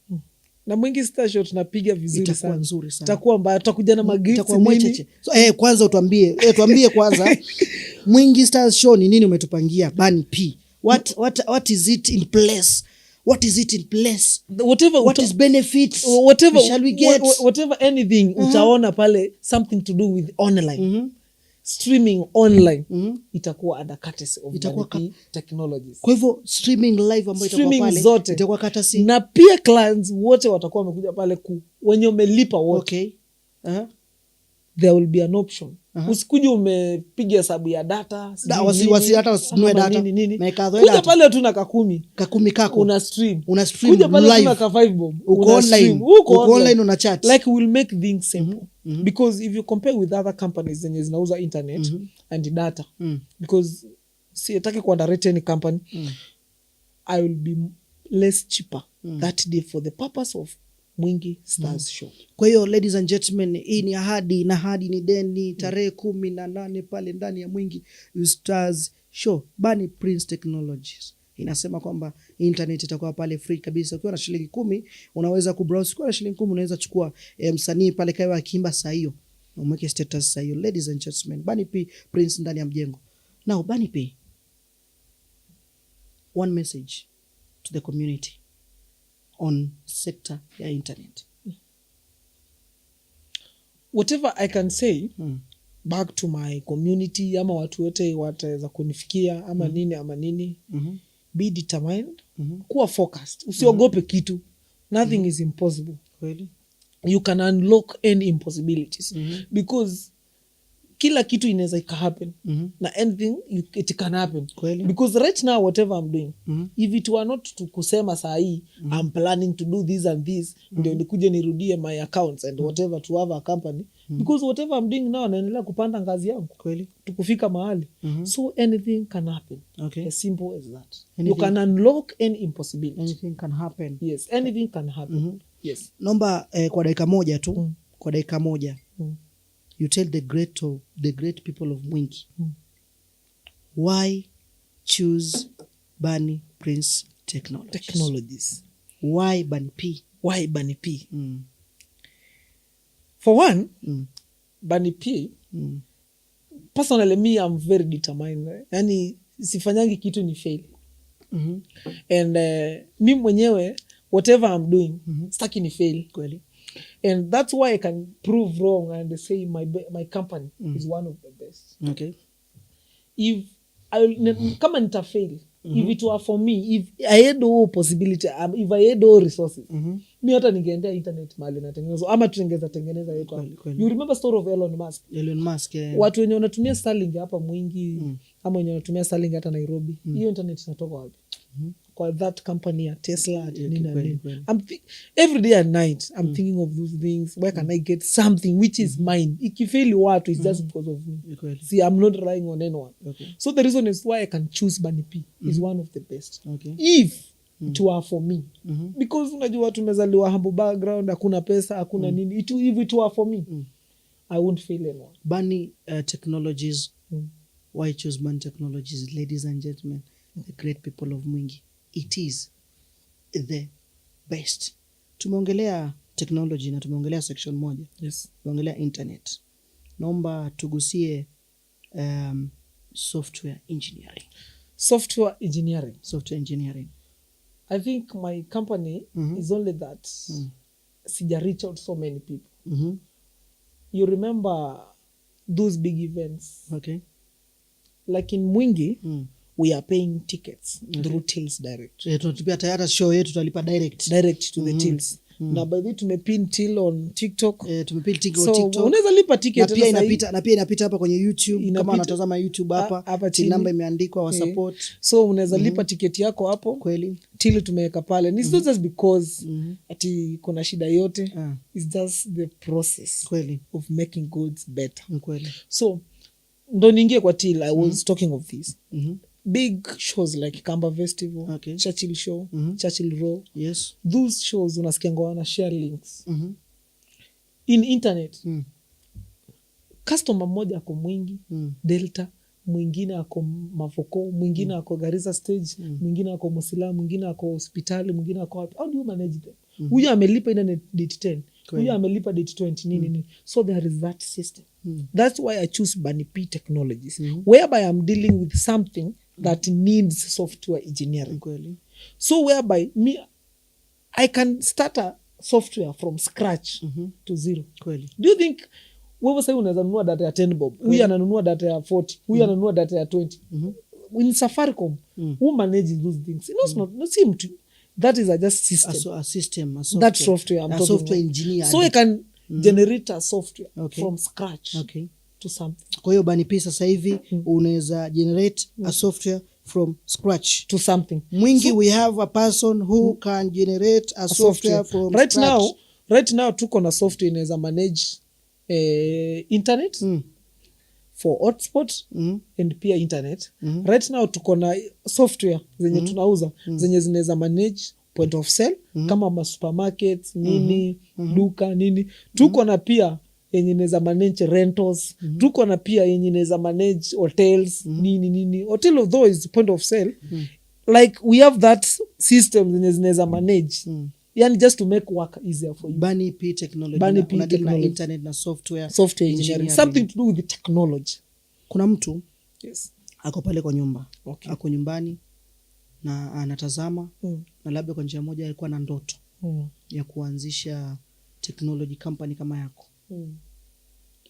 Na Mwingi Stars Show tunapiga vizuri sana. Itakuwa nzuri sana. Itakuwa mbaya, tutakuja na magifts nini? So kwanza tuambie kwanza Mwingi Stars Show ni nini umetupangia Banipay? What is it in place? What is it in place? What is benefits? Whatever shall we get? Whatever anything utaona pale something to do with online. streaming online itakuwa under courtesy of Banippi Technologies. Kwa hivyo streaming live ambayo itakuwa pale zote itakuwa courtesy, na pia clients wote watakuwa wamekuja pale wenye umelipa wote. Okay. There will be an option. Usikuje umepiga hesabu ya data, wasi hata usinunue data. Kuja pale tu na kakumi kako una stream. live. Kuja pale tu na ka 5 bob. Uko online una chat. Like we'll make things simple. Because if you compare with other companies zenye zinauza internet and data, because sitaki kuunderrate any company, I will be less cheaper that day for the purpose of Mwingi Stars Show. Kwa hiyo ladies and gentlemen, hii ni ahadi na ahadi ni deni. Tarehe 18 pale ndani ya Mwingi Stars Show, Bani Prince Technologies inasema kwamba internet itakuwa pale free kabisa. Ukiwa na shilingi 10 unaweza kubrowse. Ukiwa na shilingi 10 unaweza chukua msanii pale kaiwa akiimba saa hiyo, umweke status saa hiyo. Ladies and gentlemen, Bani Prince ndani ya mjengo. Now Bani, one message to the community on sector ya internet. Whatever I can say back to my community, ama watu wote wataweza kunifikia ama nini be determined, kuwa focused, usiogope kitu. Nothing is impossible. Really? You can unlock any impossibilities because kila kitu inaweza happen na anything it can happen. Kweli. Because right now whatever I'm doing, if it were not to kusema saa hii I'm planning to do this and this, ndio nikuje nirudie my accounts and whatever to have a company, because whatever I'm doing now naendelea kupanda ngazi yangu. Kweli. Tukufika mahali. So anything can happen. Okay. As simple as that. You can unlock any impossibility. Anything can happen. Yes, anything can happen. Yes. Nomba kwa dakika moja tu, kwa dakika moja. You tell the great people of Mwingi why choose Bani Prince Technologies. Why Banippi? Why Banippi? For one, Banippi, personally me, I'm very determined. Yani sifanyangi kitu ni fail. And mi mwenyewe whatever I'm doing, staki ni fail. Kweli. And that's why I can prove wrong and say my company is one of the best. Okay. If kama nita fail, if it were for me, if I had all possibility, if I had all resources, mi hata ningeendea internet mahali natengenezwa ama tengeneza yetu. You remember story of Elon Musk? Elon Musk, yeah. Watu wenye wanatumia Starlink hapa Mwingi ama wenye wanatumia Starlink hata Nairobi, hiyo internet inatoka wapi? Kwa that company ya Tesla, every day and night I'm thinking of those things. Where can I get something which is mine? Ikifeli watu is just because of me. See, I'm not relying on anyone. Okay. So the reason is why I can choose Banippi is one of the best. Okay. If it were for me, because unajua tumezaliwa humble background, hakuna pesa, hakuna nini. If it were for me, I won't fail anyone. Bani Technologies. Why choose Bani Technologies? Ladies and gentlemen, the great people of Mwingi, it is the best. Tumeongelea technology na tumeongelea section moja. Yes. Tumeongelea internet. Naomba tugusie software engineering. Software engineering. I think my company is only that sija reach out so many people. You remember those big events? Okay. Like in Mwingi, we are paying tickets through Tills Direct. Tunatupia tayari show yetu tutalipa direct to the Tills. Na by the way tumepin till on TikTok. Tumepin TikTok. So unaweza lipa ticket na pia inapita hapa kwenye YouTube. Kama unatazama YouTube hapa till namba imeandikwa wa support. So unaweza lipa ticket yako hapo. Kweli. Till tumeweka pale. It's not just because ati kuna shida yote. It's just the process. Kweli. Of making goods better. Kweli. So ndo niingie kwa Till, I was talking of this. Big shows like Kamba Festival, Churchill Show, Churchill Row. Yes. Those shows unasikia wana share links. In internet. Customer mmoja ako Mwingi, Delta, mwingine ako Mavoko, mwingine ako Garissa Stage, mwingine ako Musila, mwingine ako hospitali, mwingine ako wapi. How do you manage them? Huyu amelipa internet date 10. Huyu amelipa date 20 nini. So there is that system. That's why I choose Banippi Technologies, whereby I'm dealing with something that needs software engineering. So whereby I can start a software from scratch to zero. Do you think wewe sasa unaweza nunua data ya 10 bob, huyu ananunua data ya 40, huyu ananunua data ya 20. In Safaricom, who manages those things? Not seem to. That is just system. A system, a software. That software I'm talking software about. engineer. So I can generate a software from scratch to something. Kwa hiyo Bunny P sasa hivi unaweza generate a software from scratch to something. Mwingi, so, we have a person who can generate a software from scratch. Right now tuko na software inaweza manage internet for hotspot and pia internet. Right now tuko na software zenye tunauza zenye zinaweza manage point of sale kama ma supermarkets nini duka nini. Tuko na pia yenye inaweza manage rentals. Tuko na pia yenye inaweza manage hotels nini. Hotel of those point of sale. Like we have that system zenye zinaweza manage. Yani just to make work easier for you. Bunny P technology. Bunny P technology. Na internet na software engineering. Something to do with the technology. Kuna mtu yes, ako pale kwa nyumba. Okay. Ako nyumbani na anatazama na labda kwa njia moja alikuwa na ndoto ya kuanzisha technology company kama yako.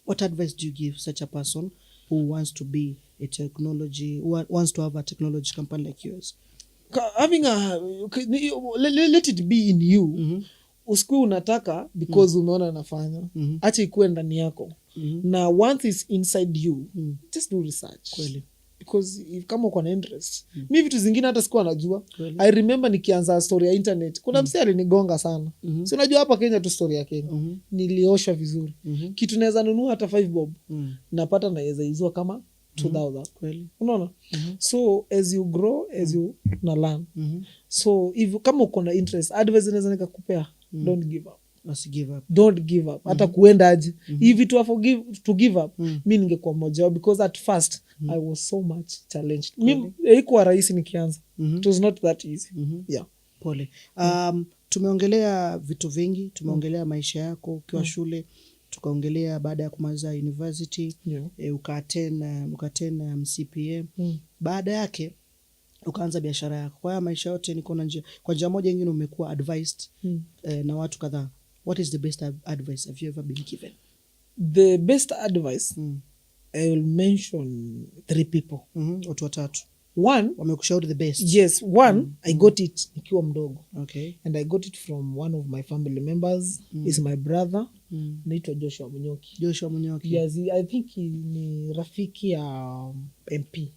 What advice do you give such a person who wants to be a technology, who wants to have a technology company like yours? Having let it be in you. Usikue unataka because umeona nafanya. Acha ikuwe ndani yako. Na once it's inside you, just do research. Kweli. Because if kama uko na interest. Mi vitu zingine hata sikuwa najua. I remember nikianza story ya internet. Kuna msee alinigonga sana. Si unajua hapa Kenya tu story ya Kenya. Niliosha vizuri. Kitu naweza nunua hata 5 bob. Napata naweza izua kama 2000. Kweli. Unaona? So as you grow, as you na learn. So if kama uko na interest, advice naweza nikakupea, don't give up. Don't give up. Hata kuenda aje. If it were to give up, mi ningekuwa moja because at first I was so much challenged. Mimi haikuwa rahisi nikianza. It was not that easy. Yeah. Pole. Tumeongelea vitu vingi, tumeongelea maisha yako ukiwa shule, tukaongelea baada ya kumaliza university, ukaten CPA. Baada yake ukaanza biashara yako. Kwa maisha yote niko na njia, kwa njia moja nyingine umekuwa advised na watu kadhaa. What is the best advice have you ever been given? The best advice, I will mention 3 people. Watu watatu. One, wamekushauri the best. Yes, one, I got it nikiwa mdogo. Okay. And I got it from one of my family members. Is my brother. Naitwa Joshua Munyoki. Joshua Munyoki. Yes, I think ni rafiki ya MP.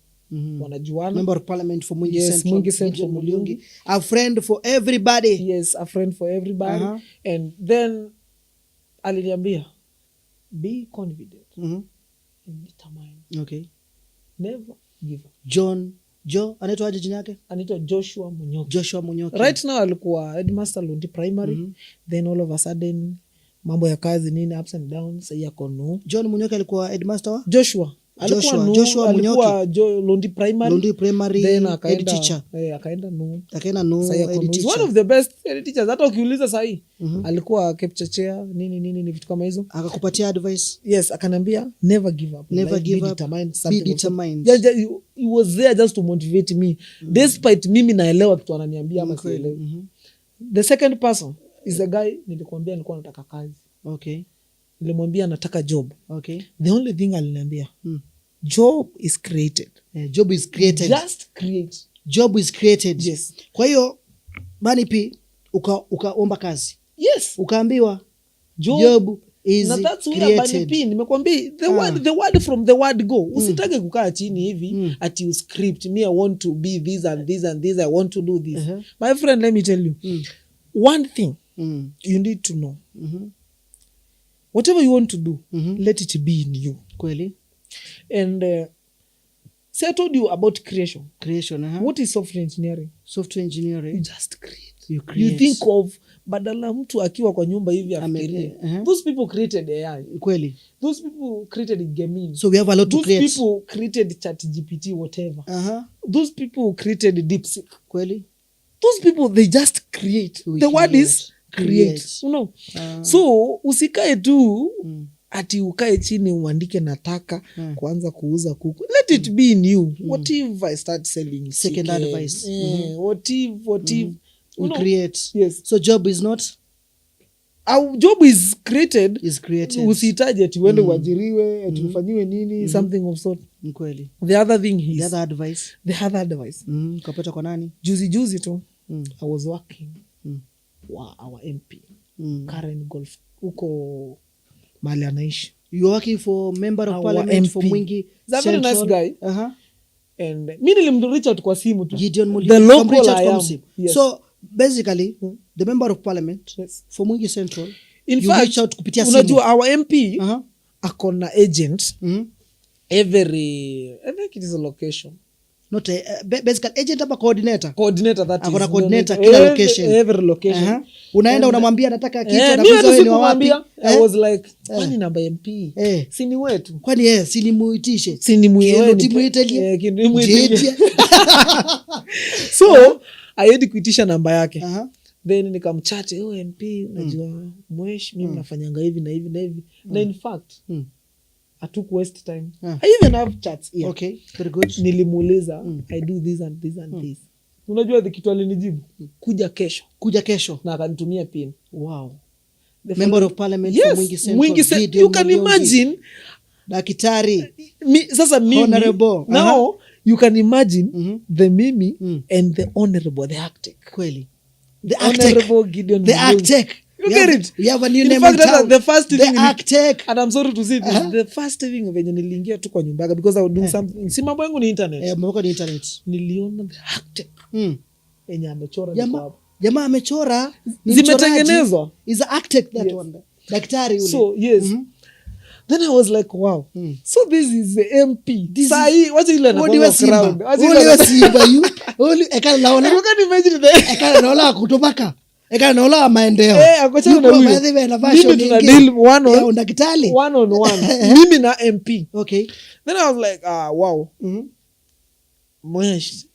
Wanajuana. Member of Parliament for Mwingi Central. Mwingi Central Mulungi. A friend for everybody. Yes, a friend for everybody. And then aliniambia, be confident and determined. Okay. Never give up. Anaitwa aje jina yake? Anaitwa Joshua Munyoki. Joshua Munyoki. Right now alikuwa headmaster Lundi Primary. Then all of a sudden mambo ya kazi nini ups and downs, sasa yako no. John Munyoki alikuwa headmaster wa? Joshua alikuwa Lundi Primary. Then akaenda teacher. Akaenda no. One of the best teachers. Hata ukiuliza sahi alikuwa Kepchechea nini vitu kama hizo. Akakupatia advice. Yes, akanambia never give up. Never give up. Be determined. He was there just to motivate me. Despite mimi naelewa kitu ananiambia ama sielewi. The second person is the guy nilikwambia nilikuwa nataka kazi. Okay. Nilimwambia nataka job. Okay. The only thing aliniambia, job is created. Job is created. Just create. Job is created. Yes. Kwa hiyo Bunny P ukaomba kazi. Yes. Ukaambiwa job is na that's created. Bunny P nimekwambia the word from the word go. Usitake kukaa chini hivi ati you script me I want to be this and this and this, I want to do this. My friend, let me tell you. One thing you need to know. Whatever you want to do, let it be in you. Kweli. And say I told you about creation. What is software engineering? Software engineering. You just create. You create. You think of badala mtu akiwa kwa nyumba hivi afikirie. Those people created AI. Kweli. Those people created gaming. So we have a lot to create. Those people created ChatGPT whatever. Those people created DeepSeek. Kweli. Those people they just create. The word is create. You know. So usikae tu ati ukae chini uandike nataka kuanza kuuza kuku. Let it be in you. What if I start selling second chicken? Advice. What if we create. Yes. So job is not our job is created. Usihitaji ati uende uajiriwe ati ufanyiwe nini something of sort. Kweli. The other thing is the other advice kapata kwa nani? Juzi tu I was working wa our MP Karen Golf huko mahali anaishi. You working for member of parliament for Mwingi? He's a very nice guy. And mi nilimreach out kwa simu tu. Gideon Mulingi. The local I am. Yes. So basically the member of parliament for Mwingi Central, in you fact, reach out kupitia simu. Unajua our MP akona agent every, I think it is a location. Not basically agent ama coordinator that is. Akona coordinator kila location. Every location. Unaenda unamwambia nataka kitu na kuuliza wewe ni wapi. I was like, kwani namba MP? Si ni wetu. Kwani si ni muitishe. Si ni muitelie. So, I had kuitisha namba yake. Then nikamchat, MP, unajua mwesh mimi nafanyanga hivi na hivi na hivi. Na in fact, I took waste time. I even have chats here. Okay, very good. Nilimuuliza, I do this and this and this. Unajua kitu alinijibu? Kuja kesho. Na akanitumia pin. Wow. The member of parliament for Mwingi Central. Mwingi Central. You can imagine. Daktari. Sasa mimi. Honorable. Now, you can imagine the Mimi and the honorable, the Arctic. Kweli. The honorable Gideon. The Arctic. You get it? We have a new name in town. The first the thing Arctic. And I'm sorry to say this, the first thing venye niliingia tu kwa nyumba because I was doing something. Si mambo yangu ni internet. Mambo ni internet. Niliona the Arctic. Yenye amechora jamaa amechora zimetengenezwa. Is the Arctic that one. Daktari ule. So yes. Then I was like, wow. So this is the MP. Sai wacha ile na crowd. Wacha Simba you. Ekana naona. You can imagine that. Ekana naona kutopaka. Ekana naona maendeleo. Akocha na huyo. Mimi tuna deal one on one. Mimi na MP. Okay. Then I was like, wow. Mwesh.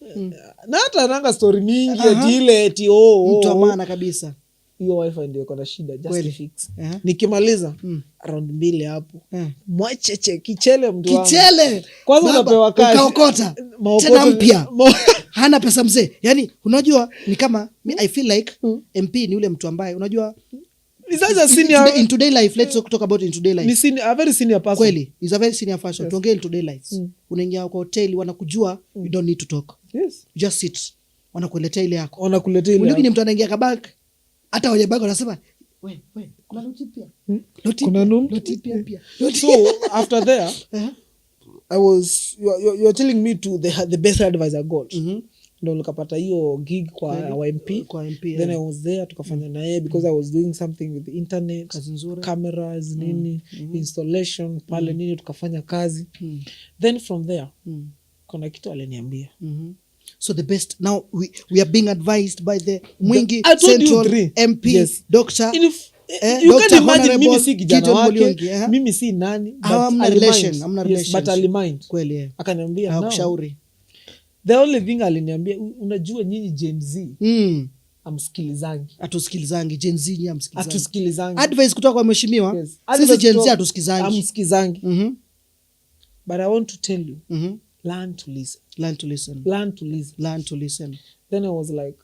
Na hata nanga story mingi ati ile eti mtu maana kabisa. Hiyo wifi ndio iko na shida just to fix. Nikimaliza around 2 hapo. Mwacheche kichele mtu wangu. Kichele. Kwanza unapewa cash. Ukaokota. Tena mpya. Hana pesa mzee. Yaani unajua ni kama I feel like MP ni yule mtu ambaye unajua is a senior in today life. Let's talk about in today life. Ni senior, a very senior person. Kweli, is a very senior person. Yes. Tuongee in today life. Unaingia kwa hotel wanakujua, you don't need to talk. Yes. Just sit. Wanakuletea ile yako. Unajua ni mtu anaingia kabak. Hata wenye bag wanasema, "We, kuna noti pia." Kuna noti pia. So after there, I was you're telling me to the best advice I got. Ndio nikapata hiyo gig kwa MP. Then I was there tukafanya na yeye because I was doing something with the internet, cameras, nini, installation, pale nini tukafanya kazi. Then from there, kuna kitu aliniambia. So the best now we are being advised by the Mwingi Central MP. Yes. Dr. You can imagine mimi si kijana wake, mimi si nani, but amna relation. But alimind. Kweli. Akaniambia hakushauri. The only thing aliniambia, unajua nyinyi Gen Z amsikilizangi. Atusikilizangi Gen Z nyinyi amsikilizangi. Atusikilizangi. Advice kutoka kwa mheshimiwa. Yes. Sisi Gen Z atusikilizangi. Amsikilizangi. But I want to tell you, learn to listen. Then I was like,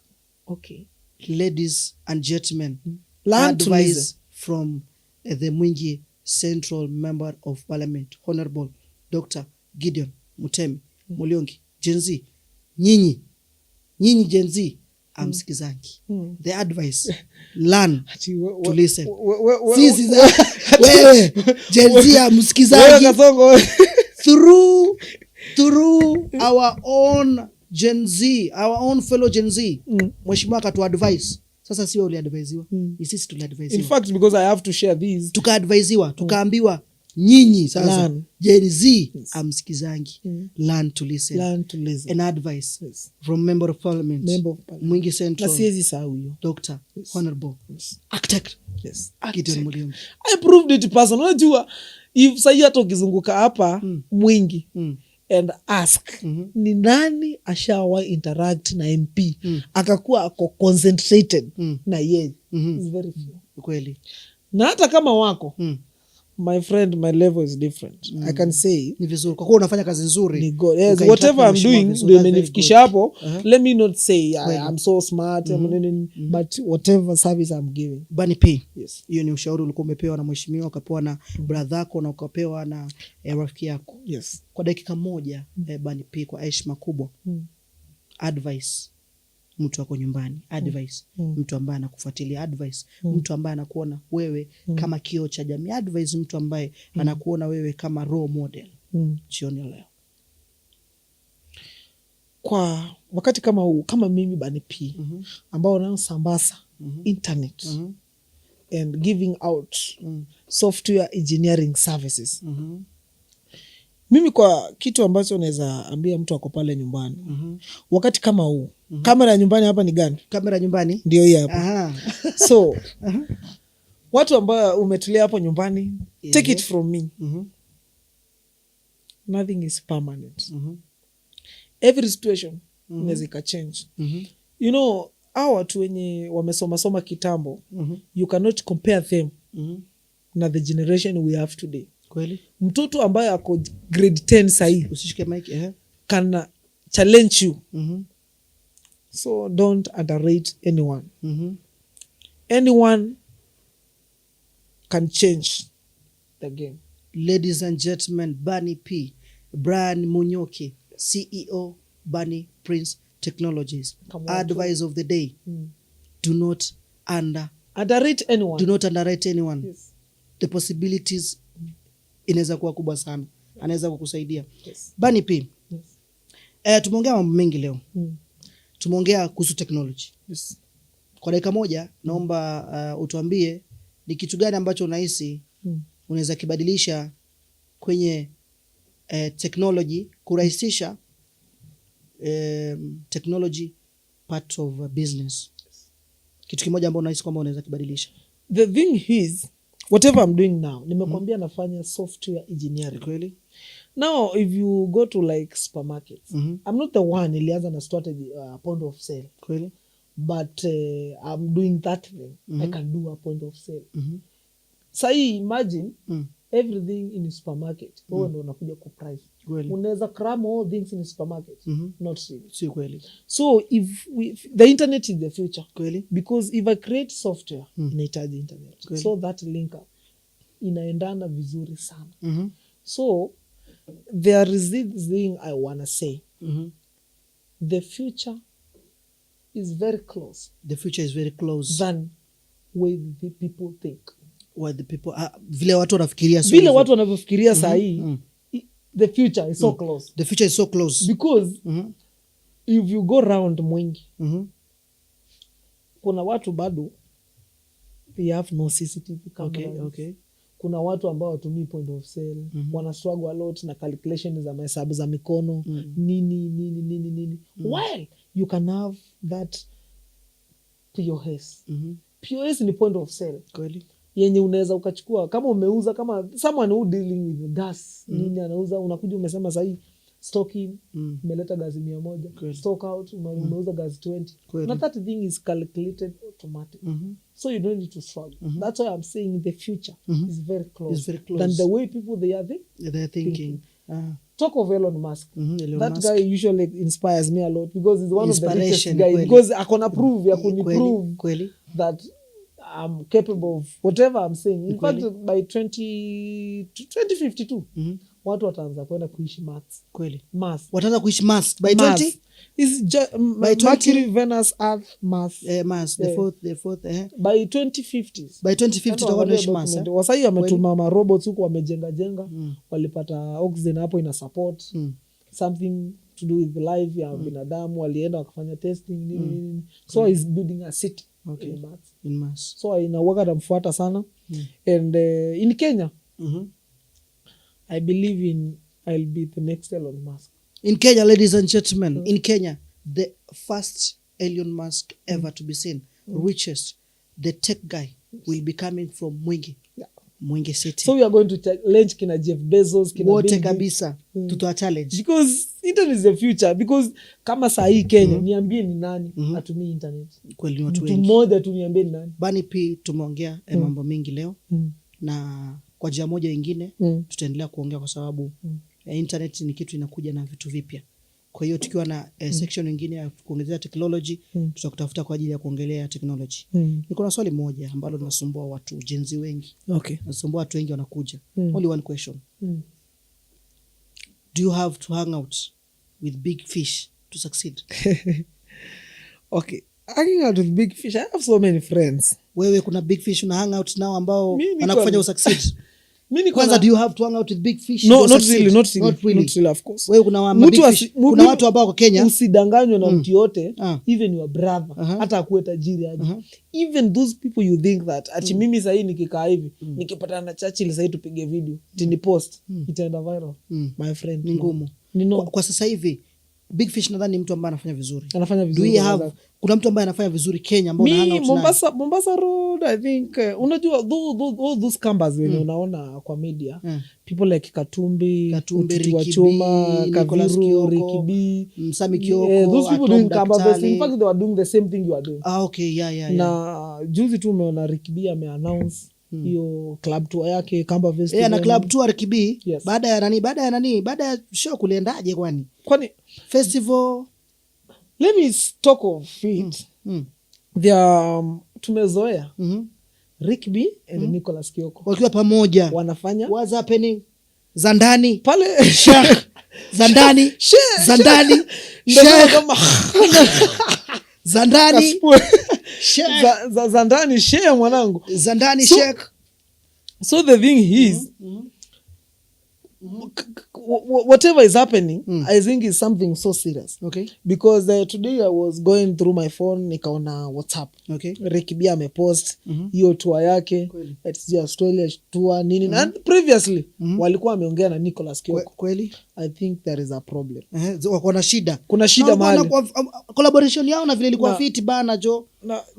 okay. Ladies and gentlemen, learn to listen from the Mwingi Central Member of Parliament, Honorable Dr. Gideon Mutemi Muliongi. Gen Z, nyinyi Gen Z amsikizangi. The advice, learn to listen. Sisi wewe Gen Z amsikizangi. Through our own Gen Z, our own fellow Gen Z. Mheshimiwa akatu advice. Sasa sio uli advisewa. Ni sisi tuli advisewa. In fact, because I have to share these. Tukaadvisewa, tukaambiwa nyinyi sasa Gen Z amsikizangi. Learn to listen. An advice from Member of Parliament. Mwingi Central. Na siwezi sahau hiyo. Dr. Honorable. Architect. Yes. Gideon Muliongi. I proved it person. Unajua if sasa hata ukizunguka hapa Mwingi and ask ni nani ashawa interact na MP akakuwa ako concentrated na yeye. It's very few. Kweli. Na hata kama wako my friend, my level is different. I can say ni vizuri kwa kuwa unafanya kazi nzuri, ni good. Yes, whatever I'm doing ndio imenifikisha hapo. Let me not say I'm so smart, but whatever service I'm giving. Bunny P, yes, hiyo ni ushauri ulikuwa umepewa na mheshimiwa, ukapewa na brother yako na ukapewa na rafiki yako. Yes, kwa dakika moja Bunny P, kwa heshima kubwa, advice mtu wako nyumbani, advice mtu ambaye anakufuatilia, advice mtu ambaye anakuona wewe kama kioo cha jamii, advice mtu ambaye anakuona wewe kama role model jioni leo. Kwa wakati kama huu, kama mimi Bunny P ambao nasambaza internet and giving out software engineering services, mimi kwa kitu ambacho naweza ambia mtu ako pale nyumbani, wakati kama huu, kamera ya nyumbani hapa ni gani? Kamera nyumbani ndio hii hapa. So watu ambao umetulia hapo nyumbani, take it from me, nothing is permanent. Every situation inaweza ikachange. You know, hao watu wenye wamesoma kitambo, you cannot compare them na the generation we have today. Kweli? Mtoto ambaye ako grade 10 sahi, usishike mic, can challenge you. So don't underrate anyone. Anyone can change the game. Ladies and gentlemen, Bunny P, Brian Munyoki, CEO Bunny Prince Technologies. Advice of the day, do not underrate anyone. Do not underrate anyone. Yes. The possibilities inaweza kuwa kubwa sana. Anaweza kukusaidia. Yes. Bunny P, tumeongea mambo mengi leo. Tumeongea kuhusu technology. Yes. Kwa dakika moja naomba utuambie ni kitu gani ambacho unahisi unaweza kibadilisha kwenye technology, kurahisisha technology part of business. Kitu kimoja ambacho unahisi kwamba unaweza kibadilisha. The thing is, whatever I'm doing now, nimekwambia nafanya software engineering. Kweli? Now if you go to like supermarkets, I'm not the one ilianza na strategy point of sale. Kweli? But I'm doing that thing. I can do a point of sale. Sai imagine everything in a supermarket. Wewe ndo unakuja ku price. Unaweza cram all things in a supermarket. Not really. Si kweli. So if the internet is the future. Kweli? Because if I create software, inahitaji internet. Kweli? So that link up inaendana vizuri sana. So there is this thing I wanna say. The future is very close. The future is very close than way the people think. What the people vile watu wanafikiria, so vile watu wanavyofikiria saa hii, the future is so close. The future is so close because if you go round Mwingi, kuna watu bado they have no CCTV cameras. Okay. Kuna watu ambao watumii point of sale, wana struggle a lot na calculation za mahesabu za mikono, nini. While you can have that POS. POS ni point of sale. Kweli? Yenye unaweza ukachukua kama umeuza, kama someone who dealing with gas, nini anauza, unakuja umesema sahi stock in, umeleta gazi 100, stock out, umeuza gazi 20. Na that thing is calculated automatic. So you don't need to struggle. That's why I'm saying the future is very close. It's very close than the way people they're thinking. Talk of Elon Musk. That guy usually inspires me a lot because he's one of the richest guys. Because akona prove ya kuniprove that I'm capable of whatever I'm saying. In fact, by 2052, watu wataanza kwenda kuishi Mars. Kweli? Mars. Wataanza kuishi Mars by 20? Is Mercury, Venus, Earth, Mars. Mars, the fourth. By 2050s. By 2050 tutakuwa tunaishi Mars. Wasai wametuma ma robots huko wamejenga. Walipata oxygen hapo ina support. Something to do with life ya binadamu, walienda wakafanya testing nini. So he's building a city. Okay. In Mars. So inawaka namfuata sana. And in Kenya, I believe I'll be the next Elon Musk. In Kenya, ladies and gentlemen, in Kenya, the first Elon Musk ever to be seen, richest, the tech guy, will be coming from Mwingi. Mwingi City. So we are going to challenge kina Jeff Bezos, kina wote kabisa, tutoa challenge. Because internet is the future. Because kama saa hii Kenya, niambie ni nani atumii internet? Kweli ni watu wengi. Mtu mmoja tu niambie ni nani? Bunny P, tumeongea mambo mengi leo. Na kwa kwa njia moja nyingine tutaendelea kuongea kwa sababu internet ni kitu inakuja na vitu vipya. Kwa hiyo tukiwa na section nyingine ya kuongelea technology tutakutafuta kwa ajili ya kuongelea technology. Niko na swali moja ambalo linasumbua watu jenzi wengi. Okay. Nasumbua watu wengi wanakuja. Only one question. Do you have to hang out with big fish to succeed? Okay. Hanging out with big fish. I have so many friends. Wewe kuna big fish una hang out nao ambao wanakufanya usucceed. Kwanza, do you have to hang out with big fish? No, not really, of course. Wewe kuna kuna watu ambao kwa Kenya usidanganywe na mtu yote, even your brother, hata akuwe tajiri aje. Even those people you think that ati mimi sasa nikikaa hivi nikipatana na Churchill sasa tupige video tini post itaenda viral. My friend, ni ngumu. Kwa sasa hivi big fish nadhani mtu ambaye anafanya vizuri. Do we have kuna mtu ambaye anafanya vizuri Kenya ambao ana hang out Mombasa Road, I think unajua those campers when unaona kwa media people like Katumbi wa Choma, Kaviru, Ricky B, Msami Kioko, those people doing campers. In fact they were doing the same thing you are doing. Okay, yeah. Na juzi tu umeona Ricky B ame-announce hiyo club tour yake Kamba Festival. Na club tour Ricky B baada ya show kuliendaje kwani festival? Let me talk of it. Tumezoea Ricky B and Nicholas Kioko wakiwa pamoja wanafanya what's happening za ndani pale za ndani za ndani za ndani za ndani share mwanangu za ndani shake. So the thing is whatever is happening I think is something so serious. Okay. Because today I was going through my phone nikaona WhatsApp. Okay. Ricky B amepost hiyo tour yake it's the Australia tour nini and previously walikuwa wameongea na Nicholas Kioko. Kweli I think there is a problem. Kuna shida mahali collaboration yao na vile ilikuwa fit bana jo.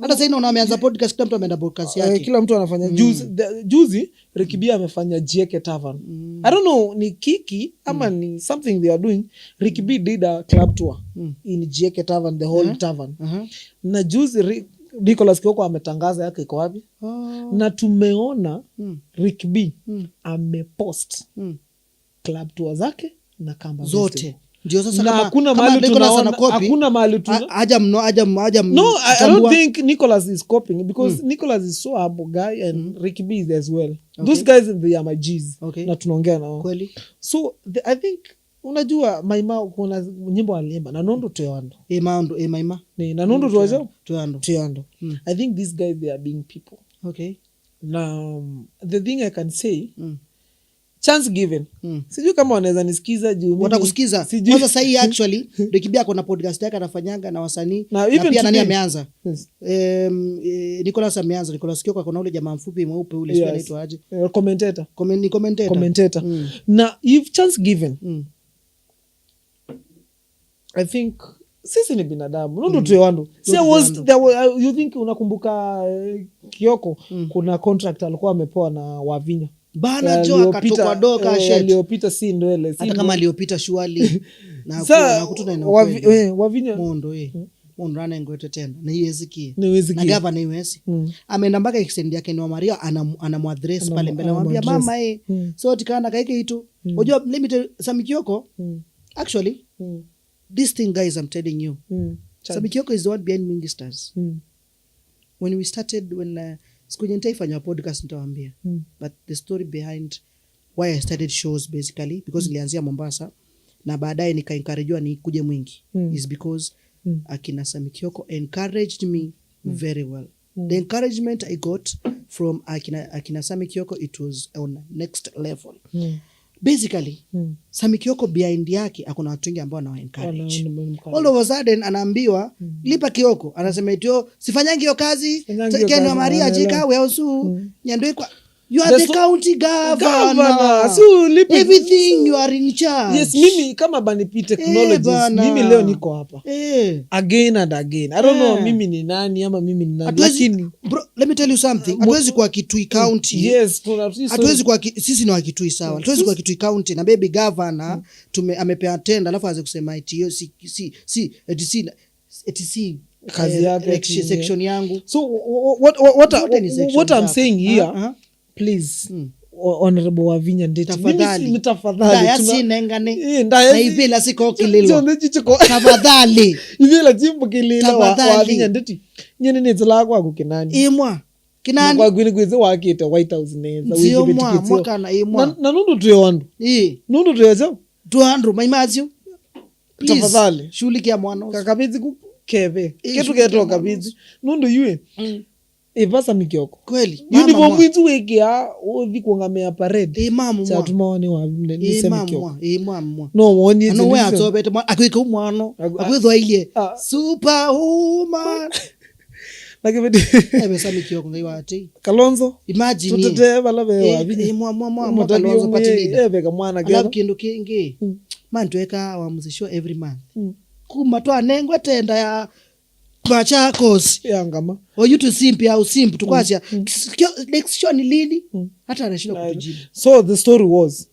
Hata sasa ina wameanza podcast, kila mtu ameenda podcast yake. Kila mtu anafanya juzi Ricky B amefanya Jieke Tavern. I don't know ni kiki ama ni something they are doing. Ricky B did a club tour in Jieke Tavern, the whole tavern. Na juzi Nicholas Kioko ametangaza yake iko wapi? Na tumeona Ricky B amepost club tour zake na Kamba zote. Ndio sasa kama hakuna mahali tunaona, hakuna mahali haja no, I don't think Nicholas is copying because Nicholas is so humble guy and Ricky B is as well. Those guys they are my G's. Na tunaongea nao. Kweli. So I think unajua Maima kuna nyimbo aliimba na Nondo Toyando. Maima. Na Nondo Toyando. I think these guys they are being people. Okay. Now the thing I can say chance given. Sijui kama wanaweza nisikiza juu mimi watakusikiza. Kwanza sasa hii actually Ricky B kuna podcast yake anafanyanga na wasanii na pia nani ameanza. Nicholas ameanza. Nicholas Kioko kuna ule jamaa mfupi mweupe ule sio anaitwa aje? Commentator. Na if chance given I think sisi ni binadamu. Nondo Toyando. You think unakumbuka Kioko kuna contract alikuwa amepewa na Wavinya. Bana jo akatoka doka shit. Aliyopita si ndwele. Hata kama aliyopita shwali na kutuna ina Wavinya. Mondo rana ngote tena. Na hiweziki. Na governor hiwezi. Ameenda mpaka extend yake ni wa Maria anamuaddress pale mbele anamwambia mama so tikana kaike hitu. Unajua limited Sami Kioko actually this thing guys I'm telling you. Sami Kioko is the one behind Mingi Stars. When we started siku nitaifanya podcast nitawaambia. But the story behind why I started shows basically because nilianzia Mombasa na baadaye nika-encouragewa ni kuje Mwingi is because akina Sami Kioko encouraged me very well. The encouragement I got from akina Sami Kioko it was on next level. Basically Sami Kioko behind yake akuna watu wengi ambao wana encourage. All of a sudden anaambiwa lipa Kioko, anasema etio sifanyangi hiyo kazi Ken wa Maria jika wewe usu nyandwe kwa you are the county governor. So everything you are in charge. Yes, mimi kama Banipi Technologies mimi leo niko hapa. Again and again. I don't know mimi ni nani ama mimi ni nani. Lakini bro, let me tell you something. Hatuwezi kwa Kitui County. Yes, hatuwezi kwa sisi ni wa Kitui sawa. Hatuwezi kwa Kitui County na baby governor amepea tenda alafu aanze kusema eti si kazi yake section yangu. So what I'm saying here please Honorable Wavinya Ndeti. Tafadhali. Tafadhali. Ndaya sinengane. Na ibila siko kililo. Tafadhali. Ibila jimbo kililo Wavinya Ndeti. Nyene nezala kwa kukinani. Imwa. Kinani? Na kwa kwezi wakita White House neza. Ziyo mwaka na imwa. Na nundu tuyo wandu. Nundu tuyo zao. Tuandru maimazio. Tafadhali. Shulikia mwana. Kakabizi kukebe. Ketu ketu kabizi. Nundu yue. Evasa mikioko. Kweli. Uniform mwitu wekea ovi kuangamea parade. Mama mwa. Chatu mawane wa nise mikioko. Mama. No woni ano we atobete akwika umwano. Akwithwa ilie. Superwoman. Nakibedi. Ebesa mikioko ngai wati. Kalonzo. Imagine. Tutete balabe wa bini. Mwa Kalonzo party leader. Ebeka mwana gero. Alafu kindu kingi. Man tuweka wa muzisho every month. Kuma tu anengwe tenda ya Machakos yangama oyu simpi au simpu tukwacha next show ni lini hata anashinda kutujibu. So the story was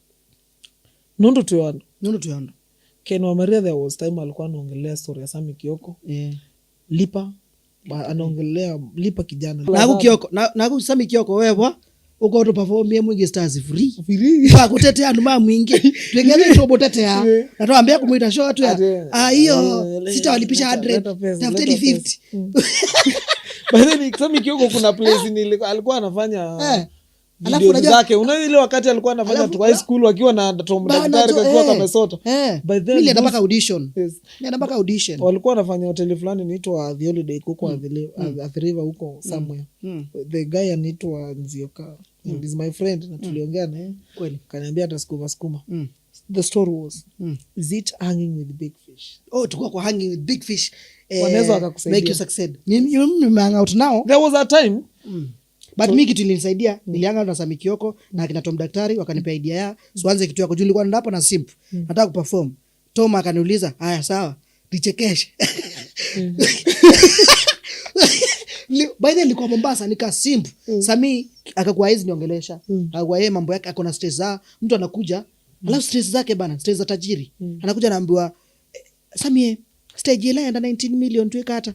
Nundu Tuyando Ken wa Maria, there was time alikuwa anaongelea story ya Sami Kioko. Lipa anaongelea Lipa kijana nagu Sami Kioko wewe uko to perform ye mwingi stars free kwa kutetea numa mwingi twengeze tobo tetea na tuambia kumuita show tu hiyo sitawalipisha 100 tafuteni 50 by the way Sami Kioko kuna place ni alikuwa anafanya video zake ile wakati alikuwa anafanya tu high school wakiwa na Tom Daktari kwa Kamesota by then ile ndabaka audition ndabaka audition walikuwa wanafanya hotel fulani inaitwa The Holiday huko Athiriva huko somewhere. The guy anaitwa Nzioka is my friend na tuliongea naye kweli kaniambia ataskuma. The story was is it hanging with big fish? Tukua kwa hanging with big fish wanaweza wakakusaidia make you succeed. Mimi hang out now. There was a time but mimi kitu ilinisaidia nilianga na Sami Kioko na kina Tom Daktari wakanipea idea ya sianze kitu yako juu nilikuwa ndapo na simp nataka kuperform. Tom akaniuliza haya sawa nichekeshe. By the way nilikuwa Mombasa nika simp Sami akakuwa hizi niongelesha akakuwa yeye mambo yake akona stress za mtu anakuja alafu stress zake bana stress za tajiri anakuja anaambiwa Sami stage ile enda 19 million tuweka hata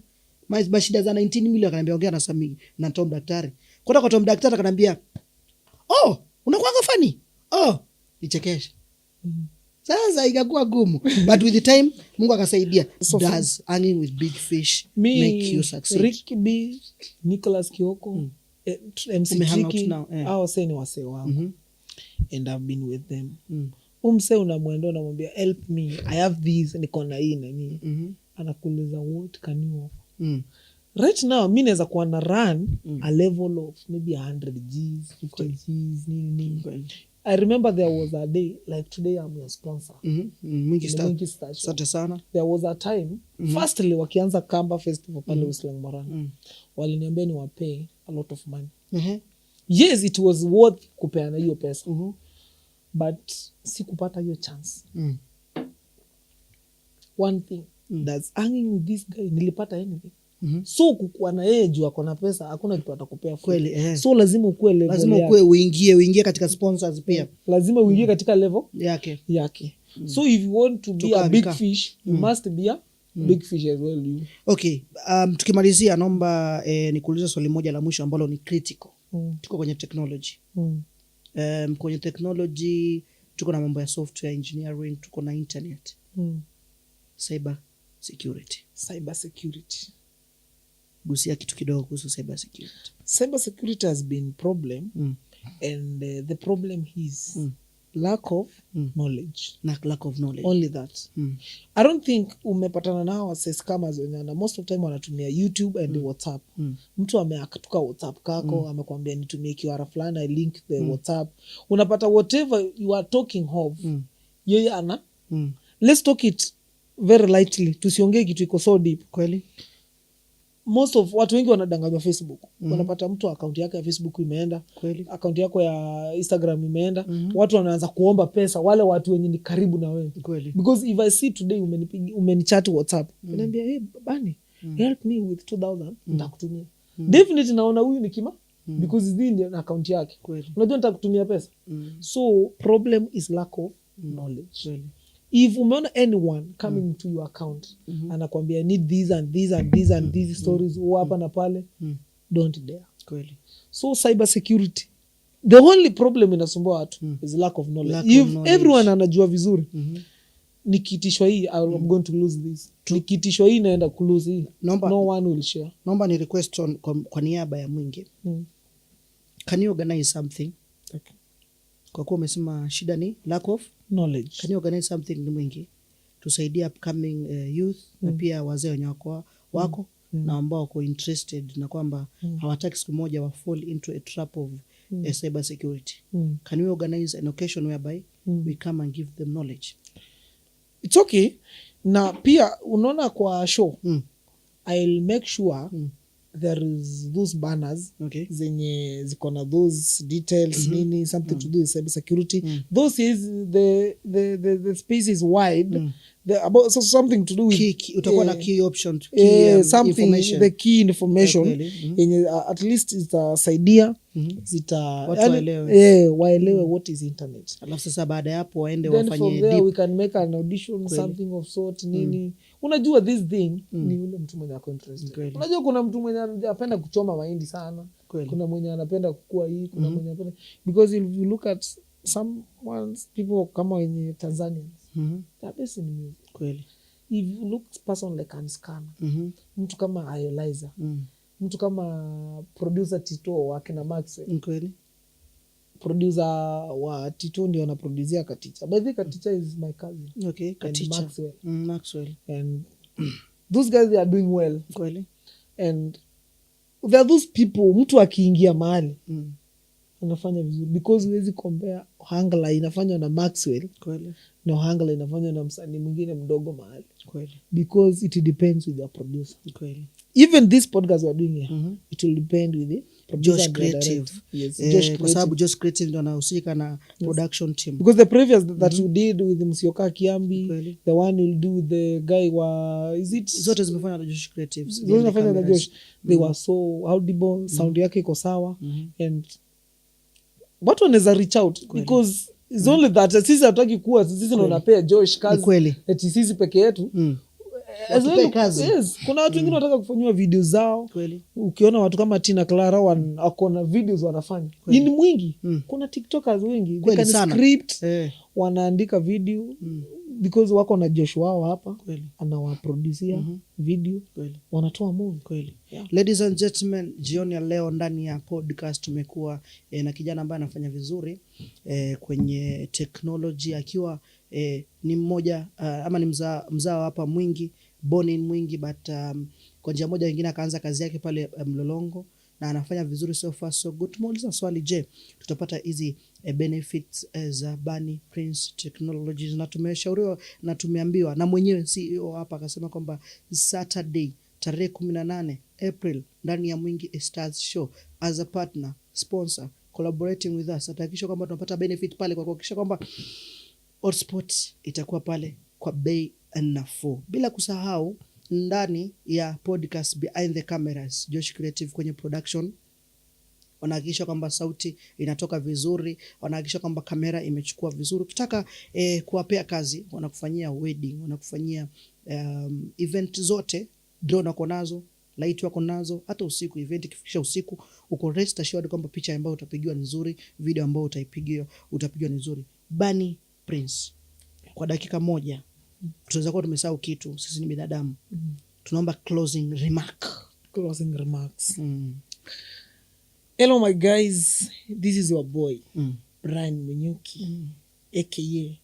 mashida za 19 million akaniambia ongea na Sami na Tom Daktari. Kwa Tom Daktari akaniambia unakuanga funny nichekeshe. Sasa ikakuwa gumu but with the time Mungu akasaidia. Does hanging with big fish make you succeed? Ricky B, Nicholas Kioko, MC Chiki hao sasa ni wasee wangu and I've been with them. Umse unamwenda unamwambia help me I have this niko na hii na nini anakuuliza what can you offer? Right now mimi naweza kuwa na run a level of maybe 100 Gs 50 Gs nini. I remember there was a day like today I'm your sponsor. Mwingi Star. Asante sana. There was a time firstly wakianza Kamba Festival pale Westlands Marana waliniambia ni wapay a lot of money. Yes, it was worth kupeana hiyo pesa but sikupata hiyo chance. One thing that's hanging with this guy nilipata anything. So kukuwa na yeye juu akona pesa hakuna kitu atakupea kweli. So lazima ukue level lazima ukue uingie katika sponsors pia lazima uingie katika level yake. So if you want to be a big fish you must be a big fish as well you. Okay, tukimalizia naomba nikuulize swali moja la mwisho ambalo ni critical. Tuko kwenye technology. Kwenye technology tuko na mambo ya software engineering, tuko na internet. Cyber security. Gusia kitu kidogo kuhusu cyber security. Cyber security has been problem and the problem is lack of knowledge. Lack of knowledge. Only that. I don't think umepatana nao wasesi kama zonyana. Most of time wanatumia YouTube and WhatsApp. Mtu ameakatuka WhatsApp kako, amekwambia nitumie QR fulani, I link the WhatsApp. Unapata whatever you are talking of, yeye ana. Let's talk it very lightly. Tusiongee kitu iko so deep. Kweli? Most of watu wengi wanadanganywa Facebook. Wanapata mtu account yake ya Facebook imeenda, account yako ya Instagram imeenda, watu wanaanza kuomba pesa wale watu wenye ni karibu na wewe. Because if I see today umenichat WhatsApp, unaniambia hey bani, help me with 2000 nitakutumia. Definitely naona huyu ni kima because is the account yake. Unajua nitakutumia pesa. So problem is lack of knowledge. If umeona anyone coming to your account anakwambia need these and these and these and these stories hapa na pale, don't dare. Kweli. So cyber security the only problem inasumbua watu is lack of knowledge. If everyone anajua vizuri nikitishwa hii I'm going to lose this, nikitishwa hii naenda ku lose hii, no one will share. Naomba ni request kwa niaba ya Mwingi, can you organize something? Okay. Kwa kuwa umesema shida ni lack of knowledge, can you organize something ni Mwingi tusaidia upcoming youth na pia wazee wenye wako na ambao wako interested na kwamba hawataki siku moja wa fall into a trap of cyber security. Can we organize an occasion whereby we come and give them knowledge? It's okay. Na pia unaona kwa show I'll make sure there is those banners zenye ziko na those details nini something to do with cyber security. Those is the space is wide. About something to do with utakuwa na key option something information. The key information yenye at least itasaidia waelewe what is internet. Alafu sasa baada ya hapo waende wafanye deep. Then we can make an audition something of sort nini. Unajua this thing ni ule mtu mwenye ako interested. Unajua kuna mtu mwenye anapenda kuchoma mahindi sana. Kuna mwenye anapenda kukua hii, kuna mwenye anapenda, because if you look at some ones people kama wenye Tanzanians that person ni music kweli. If you look person like Anscan mtu kama Ayoliza mtu kama producer Tito wa kina Maxwell kweli. Producer wa Tito ndio anaproducea Katicha, by the way Katicha is my cousin. Okay, Katicha Maxwell. Maxwell and those guys they are doing well kweli. And there are those people mtu akiingia mahali anafanya vizuri, because huwezi compare Hangla inafanywa na Maxwell kweli na Hangla inafanywa na msanii mwingine mdogo mahali kweli, because it depends with the producer kweli. Even this podcast we are doing here it will depend with the Josh Creative. Yes, Josh Creative. Kwa sababu Josh Creative ndo anahusika na production team, because the previous that we did with Msioka Kiambi the one will do the guy wa is it zote zimefanya na Josh Creative, zote zimefanya na Josh. They were so audible, sound yake iko sawa and watu wanaweza reach out kweli. Because it's only that sisi hataki kuwa sisi ndo napea Josh kazi eti sisi peke yetu as well kazi. Yes, kuna watu wengine wanataka kufanywa video zao kweli. Ukiona watu kama Tina Clara wako na videos wanafanya ni mwingi kuna TikTokers wengi they can script wanaandika video because wako na Josh wao hapa anawaproducia video wanatoa movie kweli. Ladies and gentlemen, jioni ya leo ndani ya podcast tumekuwa na kijana ambaye anafanya vizuri kwenye technology akiwa ni mmoja ama ni mzao hapa Mwingi, born in Mwingi, but kwa njia moja nyingine akaanza kazi yake pale Mlolongo na anafanya vizuri so far so good. Tumeuliza swali, je, tutapata hizi benefits za Bunny Prince Technologies? Na tumeshauriwa na tumeambiwa na mwenyewe CEO hapa akasema kwamba Saturday tarehe 18 April ndani ya Mwingi Stars Show as a partner sponsor collaborating with us atahakikisha kwamba tunapata benefit pale kwa kuhakikisha kwamba Hotspot itakuwa pale kwa bei nafuu. Bila kusahau ndani ya podcast behind the cameras Josh Creative kwenye production wanahakikisha kwamba sauti inatoka vizuri, wanahakikisha kwamba kamera imechukua vizuri. Ukitaka kuwapea kazi, wanakufanyia wedding, wanakufanyia event zote, drone wako nazo, light wako nazo, hata usiku event ikifikisha usiku uko rest assured kwamba picha ambayo utapigiwa ni nzuri, video ambayo utapigwa ni nzuri. Bunny Prince, kwa dakika moja tunaweza kuwa tumesahau kitu, sisi ni binadamu. Tunaomba closing remarks. Hello my guys, this is your boy Brian Munyuki aka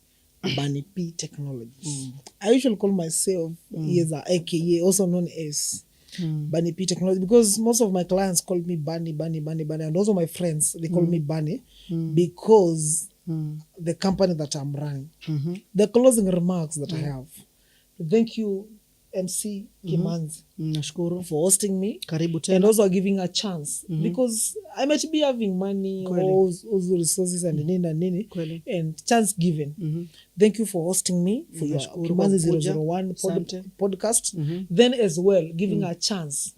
Bunny P Technologies. I usually call myself as a aka, also known as Bunny P Technologies, because most of my clients call me Bunny, and also my friends they call me Bunny because the company that I'm running. The closing remarks that I have. Thank you MC Kimanzi nashukuru for hosting me. Karibu tena. And also giving a chance because I might be having money all the resources and nini and chance given. Thank you for hosting me for your Kimanzi 001 podcast. Then as well giving a chance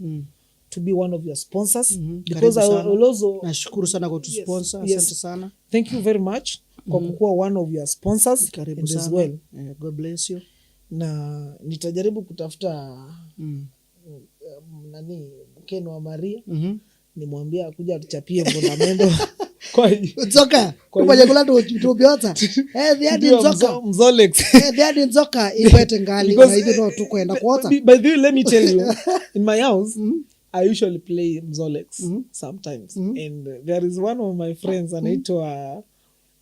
to be one of your sponsors because I will also nashukuru sana kwa kutusponsor. Asante sana. Thank you very much kwa kuwa one of your sponsors. Karibu sana. As well. God bless you. Na nitajaribu kutafuta nani Ken wa Maria nimwambia akuja atuchapie Mbonamendo Kwa Nzoka. Kubaje kula tu biota. Thiadi nzoka. Mzolex. Thiadi nzoka ikwete ngali na hivi ndo tukwenda kuota. By the way, let me tell you, in my house, I usually play Mzolex sometimes. And there is one of my friends anaitwa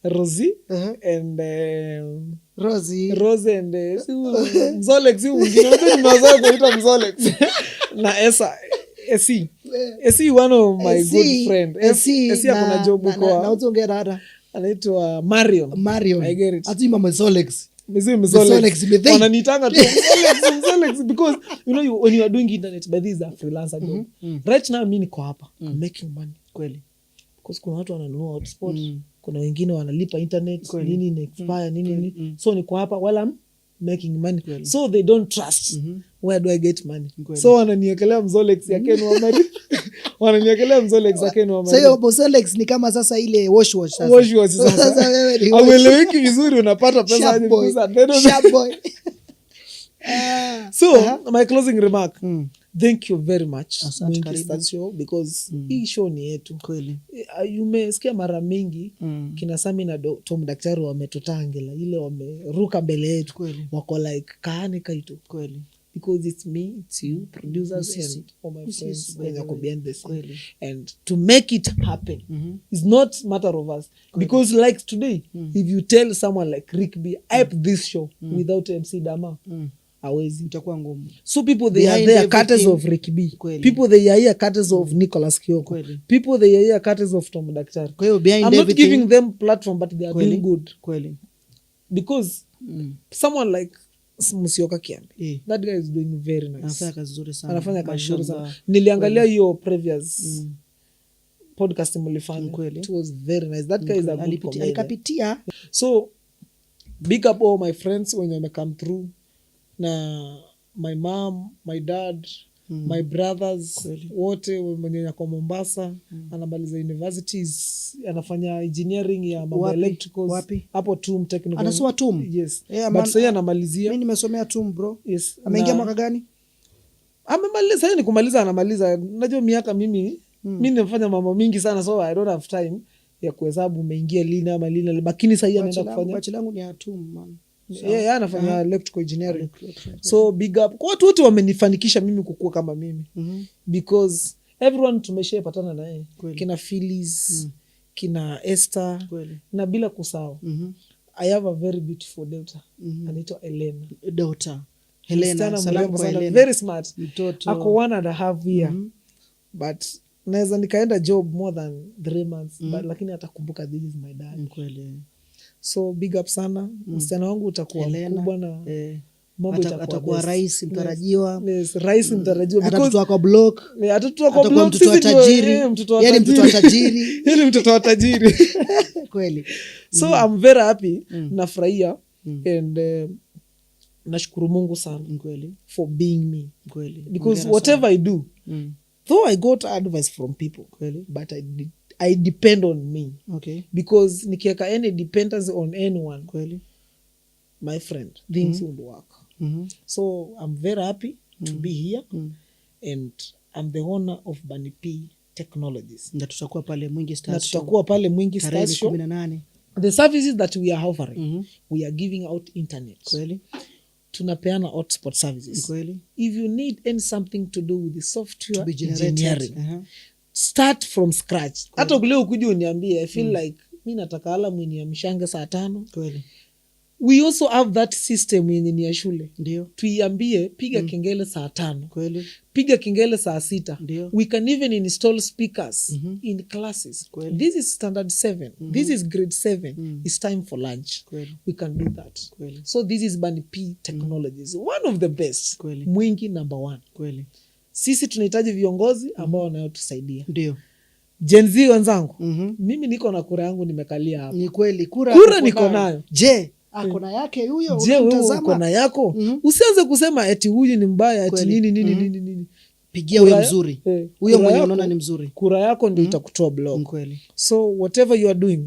Rosie and Rose and Mzolex mwingine nimezoea kuita Mzolex na Esi one of my good friend. Esi akona job kwa na uzongera rada anaitwa Marion. I get it. Ati mama Mzolex. Mzolex wananitanga tu Mzolex because you know when you are doing internet, by this is a freelancer job. Right now mimi niko hapa I'm making money kweli because kuna watu wananunua hotspot, kuna wengine wanalipa internet nini na expire nini. So niko hapa while I'm making money kweli. So they don't trust where do I get money kweli. So wananiekelea Mzolex yake ni wamari wananiekelea Mzolex yake ni wamari. So Mzolex ni kama sasa ile wash sasa sasa aueleweki vizuri unapata pesa aje kuuza sharp boy. So my closing remark, thank you very much Show because hii show ni yetu kweli. Umesikia mara mingi kina Sami na Tom Daktari wametutangela ile wameruka mbele yetu wako like kaani kaitu kweli because it's me, it's you, producers and all my friends when you behind the scene. And to make it happen is not matter of us because like today if you tell someone like Rick B hype this show without MC Dama hawezi, itakuwa ngumu. So people they are there cutters of Rick B kweli. People they are here cutters of Nicholas Kioko kweli. People they are here cutters of Tom Daktari. Kwa hiyo behind I'm not giving them platform but they are doing good kweli because someone like Musyoka Kiambi that guy is doing very nice. Anafanya kazi nzuri sana. Anafanya kazi nzuri sana. Niliangalia hiyo previous podcast mlifanya. It was very nice. That guy is a good comedian. Alikapitia. So big up all my friends when you come through. Na my mom, my dad, my brothers wote mwenye kwa Mombasa anamaliza universities, anafanya engineering ya mambo electricals hapo TUM technical. Anasoma TUM? Yes. But sasa anamalizia. Mimi nimesomea TUM bro. Yes. Ameingia mwaka gani? Amemaliza sasa ni kumaliza anamaliza. Unajua miaka mimi nimefanya mambo mingi sana so I don't have time ya kuhesabu umeingia lini ama lini, lakini sasa anaenda kufanya. Bachelor yangu ni ya TUM man. Yeah, anafanya electrical engineering. So big up kwa watu wote wamenifanikisha mimi kukua kama mimi because everyone tumeshapatana na yeye kina Phyllis kina Esther na bila kusahau I have a very beautiful daughter anaitwa Helena. Salamu kwa Helena. Very smart mtoto ako 1.5 year but naweza nikaenda job more than 3 months but lakini atakumbuka this is my dad kweli. So big up sana msichana wangu utakuwa mkubwa na mambo atakuwa rais mtarajiwa. Yes, rais mtarajiwa atatoa kwa block mtoto wa tajiri yani mtoto wa tajiri yani mtoto wa tajiri kweli. So I'm very happy nafurahia and nashukuru Mungu sana kweli for being me kweli because whatever I do though I got advice from people kweli but I depend on me. Okay. Because nikiweka any dependence on anyone kweli my friend things won't work. So I'm very happy to be here and I'm the owner of Bunny P Technologies. Na tutakuwa pale Mwingi Stars. Na tutakuwa pale Mwingi Stars Show. 18. The services that we are offering we are giving out internet kweli, tunapeana hotspot services kweli. If you need any something to do with the software engineering start from scratch. Hata kule ukuje uniambie I feel like mimi nataka alamu niamshange saa 5 kweli. We also have that system yenye ni ya shule. Ndio. Tuiambie piga kengele saa 5 kweli. Piga kengele saa 6. Ndio. We can even install speakers in classes. Kweli. This is standard 7. This is grade 7. It's time for lunch. Kweli. We can do that. Kweli. So this is Bunny P Technologies. One of the best. Kweli. Mwingi number 1. Kweli. Sisi tunahitaji viongozi ambao wanayotusaidia. Ndio. Gen Z wenzangu, mimi niko na kura yangu nimekalia hapa. Ni kweli kura niko nayo. Je, akona yake huyo unamtazama? Je, akona yako? Usianze kusema eti huyu ni mbaya eti nini. Pigia huyo mzuri. Huyo mwenye unaona ni mzuri. Kura yako ndio itakutoa block. Kweli. So whatever you are doing,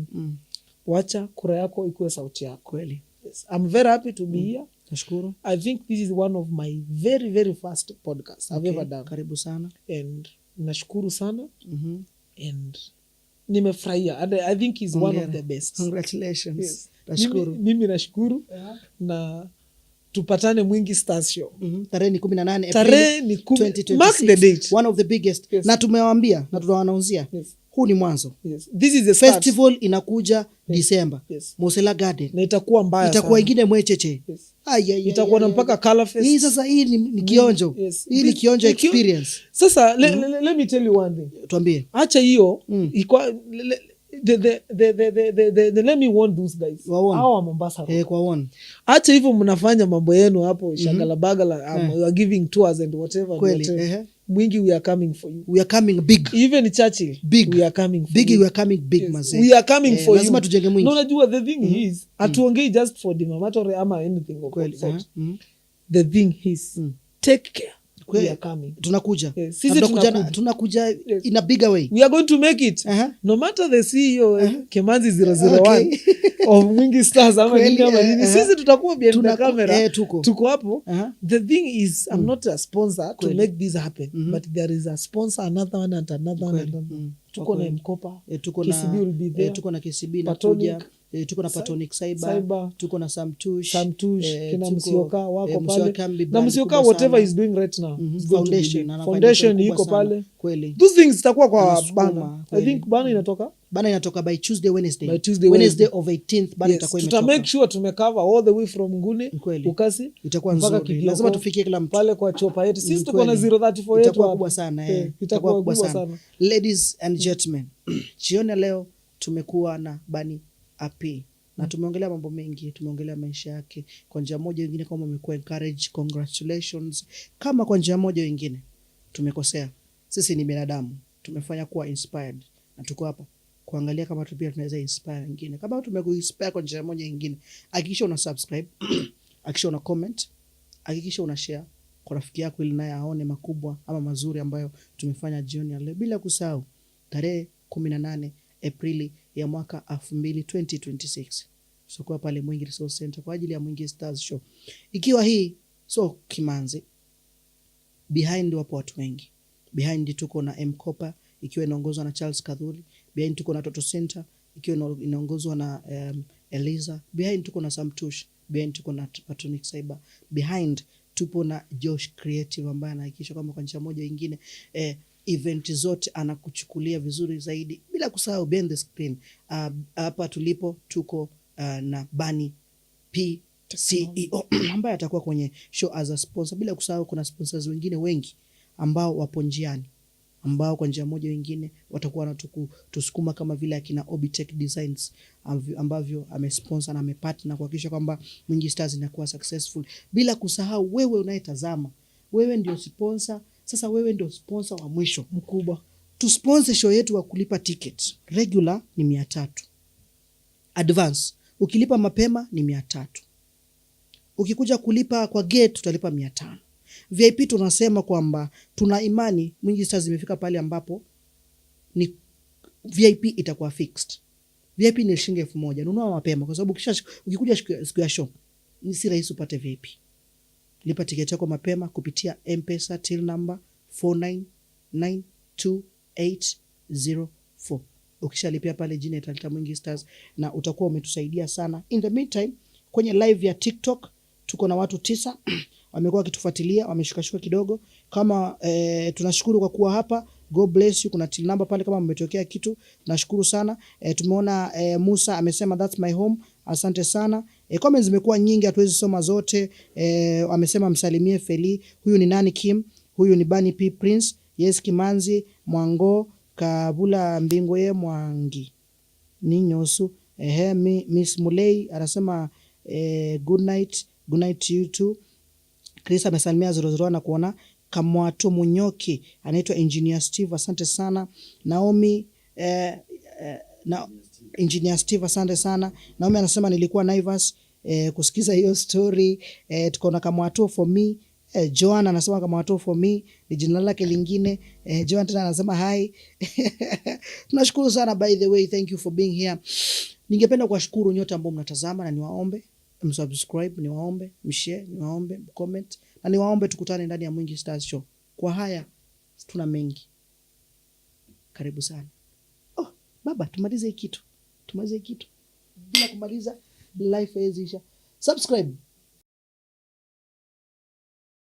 wacha kura yako ikuwe sauti yako. Kweli. Yes. I'm very happy to be here. Nashukuru. I think this is one of my very very first podcasts I've ever done. Karibu sana. And nashukuru sana. And nimefurahia and I think he's one of the best. Congratulations. Yes. Nashukuru. Mimi nashukuru na tupatane Mwingi Stars Show. Tarehe ni 18 Tarehe ni 2026. Mark the date. One of the biggest. Yes. Na tumewaambia na tunawanauzia. Yes. Huu ni mwanzo. Yes. This is the start. Festival inakuja December. Yes. Mosela Garden. Na itakuwa mbaya sana. Itakuwa ingine Mwecheche. Yes. Itakuwa na mpaka Color Fest. Hii sasa hii ni kionjo. Yes. Hii ni kionjo experience. Sasa let me tell you one thing. Tuambie. Acha hiyo let me warn those guys. Hawa Mombasa. Kwa one. Acha hivyo mnafanya mambo yenu hapo shagala bagala, you are giving tours and whatever. Kweli. Mwingi, we are coming for you. We are coming big. Even Churchill. Big. We are coming for big, you. we are coming big, yes. Maze. We are coming for you. Lazima tujenge Mwingi. No, najua the thing is, atuongei just for defamatory ama anything of that sort. The thing is, take care. We are coming. Tunakuja. Yes. Tunakuja in a bigger way. We are going to make it. No matter the CEO Kimanzi 001 of Mwingi Stars ama nini ama nini. Sisi tutakuwa behind the camera. Tuko hapo. The thing is, I'm not a sponsor to make this happen, but there is a sponsor, another one and another one. Tuko na Mkopa. KCB will be there. Tuko na KCB na kuja. Tuko na Patonic Cyber, tuko na Samtush, kina Msioka wako pale. Na Msioka whatever is doing right now. Foundation iko pale. Kweli. Those things zitakuwa kwa bana. I think bana inatoka by Tuesday Wednesday of 18th bana itakuwa imetoka. Tuta make sure tumecover all the way from Ngune Ukasi itakuwa nzuri. Lazima tufikie kila mtu pale kwa chopa yetu. Sisi tuko na 034 yetu itakuwa kubwa sana itakuwa kubwa sana. Ladies and gentlemen, jioni leo tumekuwa na Bani Api na tumeongelea mambo mengi, tumeongelea maisha yake kwa njia moja nyingine. Kama umekuwa encourage, congratulations. Kama kwa njia moja nyingine tumekosea, sisi ni binadamu, tumefanya kuwa inspired na tuko hapa kuangalia kama pia tunaweza inspire wengine. Kama tumekuinspire kwa njia moja nyingine, hakikisha una subscribe, hakikisha una comment, hakikisha una share kwa rafiki yako ili naye aone makubwa ama mazuri ambayo tumefanya jioni ya leo. Bila kusahau tarehe 18 Aprili ya mwaka 2026 tutakuwa pale Mwingi Resource Center kwa ajili ya Mwingi Stars Show. Ikiwa hii Kimanzi, behind wapo watu wengi. Behind tuko na Mkopa ikiwa inaongozwa na Charles Kadhuri. Behind tuko na Toto Center ikiwa inaongozwa na Eliza. Behind tuko na Samtush. Behind tuko na Patonic Cyber. Behind tupo na Josh Creative ambaye anahakikisha kama kwa njia moja nyingine event zote anakuchukulia vizuri zaidi. Bila kusahau behind the screen hapa tulipo tuko na Bani P CEO ambaye atakuwa kwenye show as a sponsor. Bila kusahau kuna sponsors wengine wengi ambao wapo njiani, ambao kwa njia moja nyingine watakuwa wanatusukuma kama vile akina Obitech Designs ambavyo amesponsor na amepartner kuhakikisha kwamba Mwingi Stars inakuwa successful. Bila kusahau wewe unayetazama, wewe ndio sponsor. Sasa wewe ndio sponsor wa mwisho mkubwa. Tu sponsor show yetu wa kulipa ticket. Regular ni 300. Advance ukilipa mapema ni 300. Ukikuja kulipa kwa gate tutalipa 500. VIP tunasema kwamba tuna imani Mwingi Stars imefika pale ambapo ni VIP itakuwa fixed. VIP ni shilingi 1000. Nunua mapema kwa sababu ukikuja siku ya show ni si rahisi upate VIP. Lipa tiketi yako mapema kupitia M-Pesa till number 49928804. Ukishalipia pale jina italeta Mwingi Stars na utakuwa umetusaidia sana. In the meantime, kwenye live ya TikTok tuko na watu 9 wamekuwa wakitufuatilia, wameshukashuka kidogo. Kama tunashukuru kwa kuwa hapa. God bless you. Kuna till number pale kama mmetokea kitu. Nashukuru sana. Tumeona Musa amesema that's my home. Asante sana. Comments zimekuwa nyingi, hatuwezi soma zote. Amesema msalimie Feli. Huyu ni nani Kim? Huyu ni Bani P Prince. Yes Kimanzi Mwango Kabula Mbingwe Mwangi. Ni Nyosu. Miss Mulei anasema good night to you too. Chris amesalimia 00 na kuona Kamwato Munyoki, anaitwa Engineer Steve, asante sana. Naomi Engineer Steve, asante sana. Naomi anasema nilikuwa Naivas kusikiza hiyo story. Tuko na Kamwato for me. Joan anasema Kamwato for me ni jina lake lingine. Joan tena anasema hi. Tunashukuru sana, by the way, thank you for being here. Ningependa kuwashukuru nyote ambao mnatazama na niwaombe msubscribe, niwaombe mshare, niwaombe mcomment na niwaombe tukutane ndani ya Mwingi Stars Show. Kwa haya tuna mengi. Karibu sana. baba, tumalize hii kitu bila kumaliza life haiziisha. Subscribe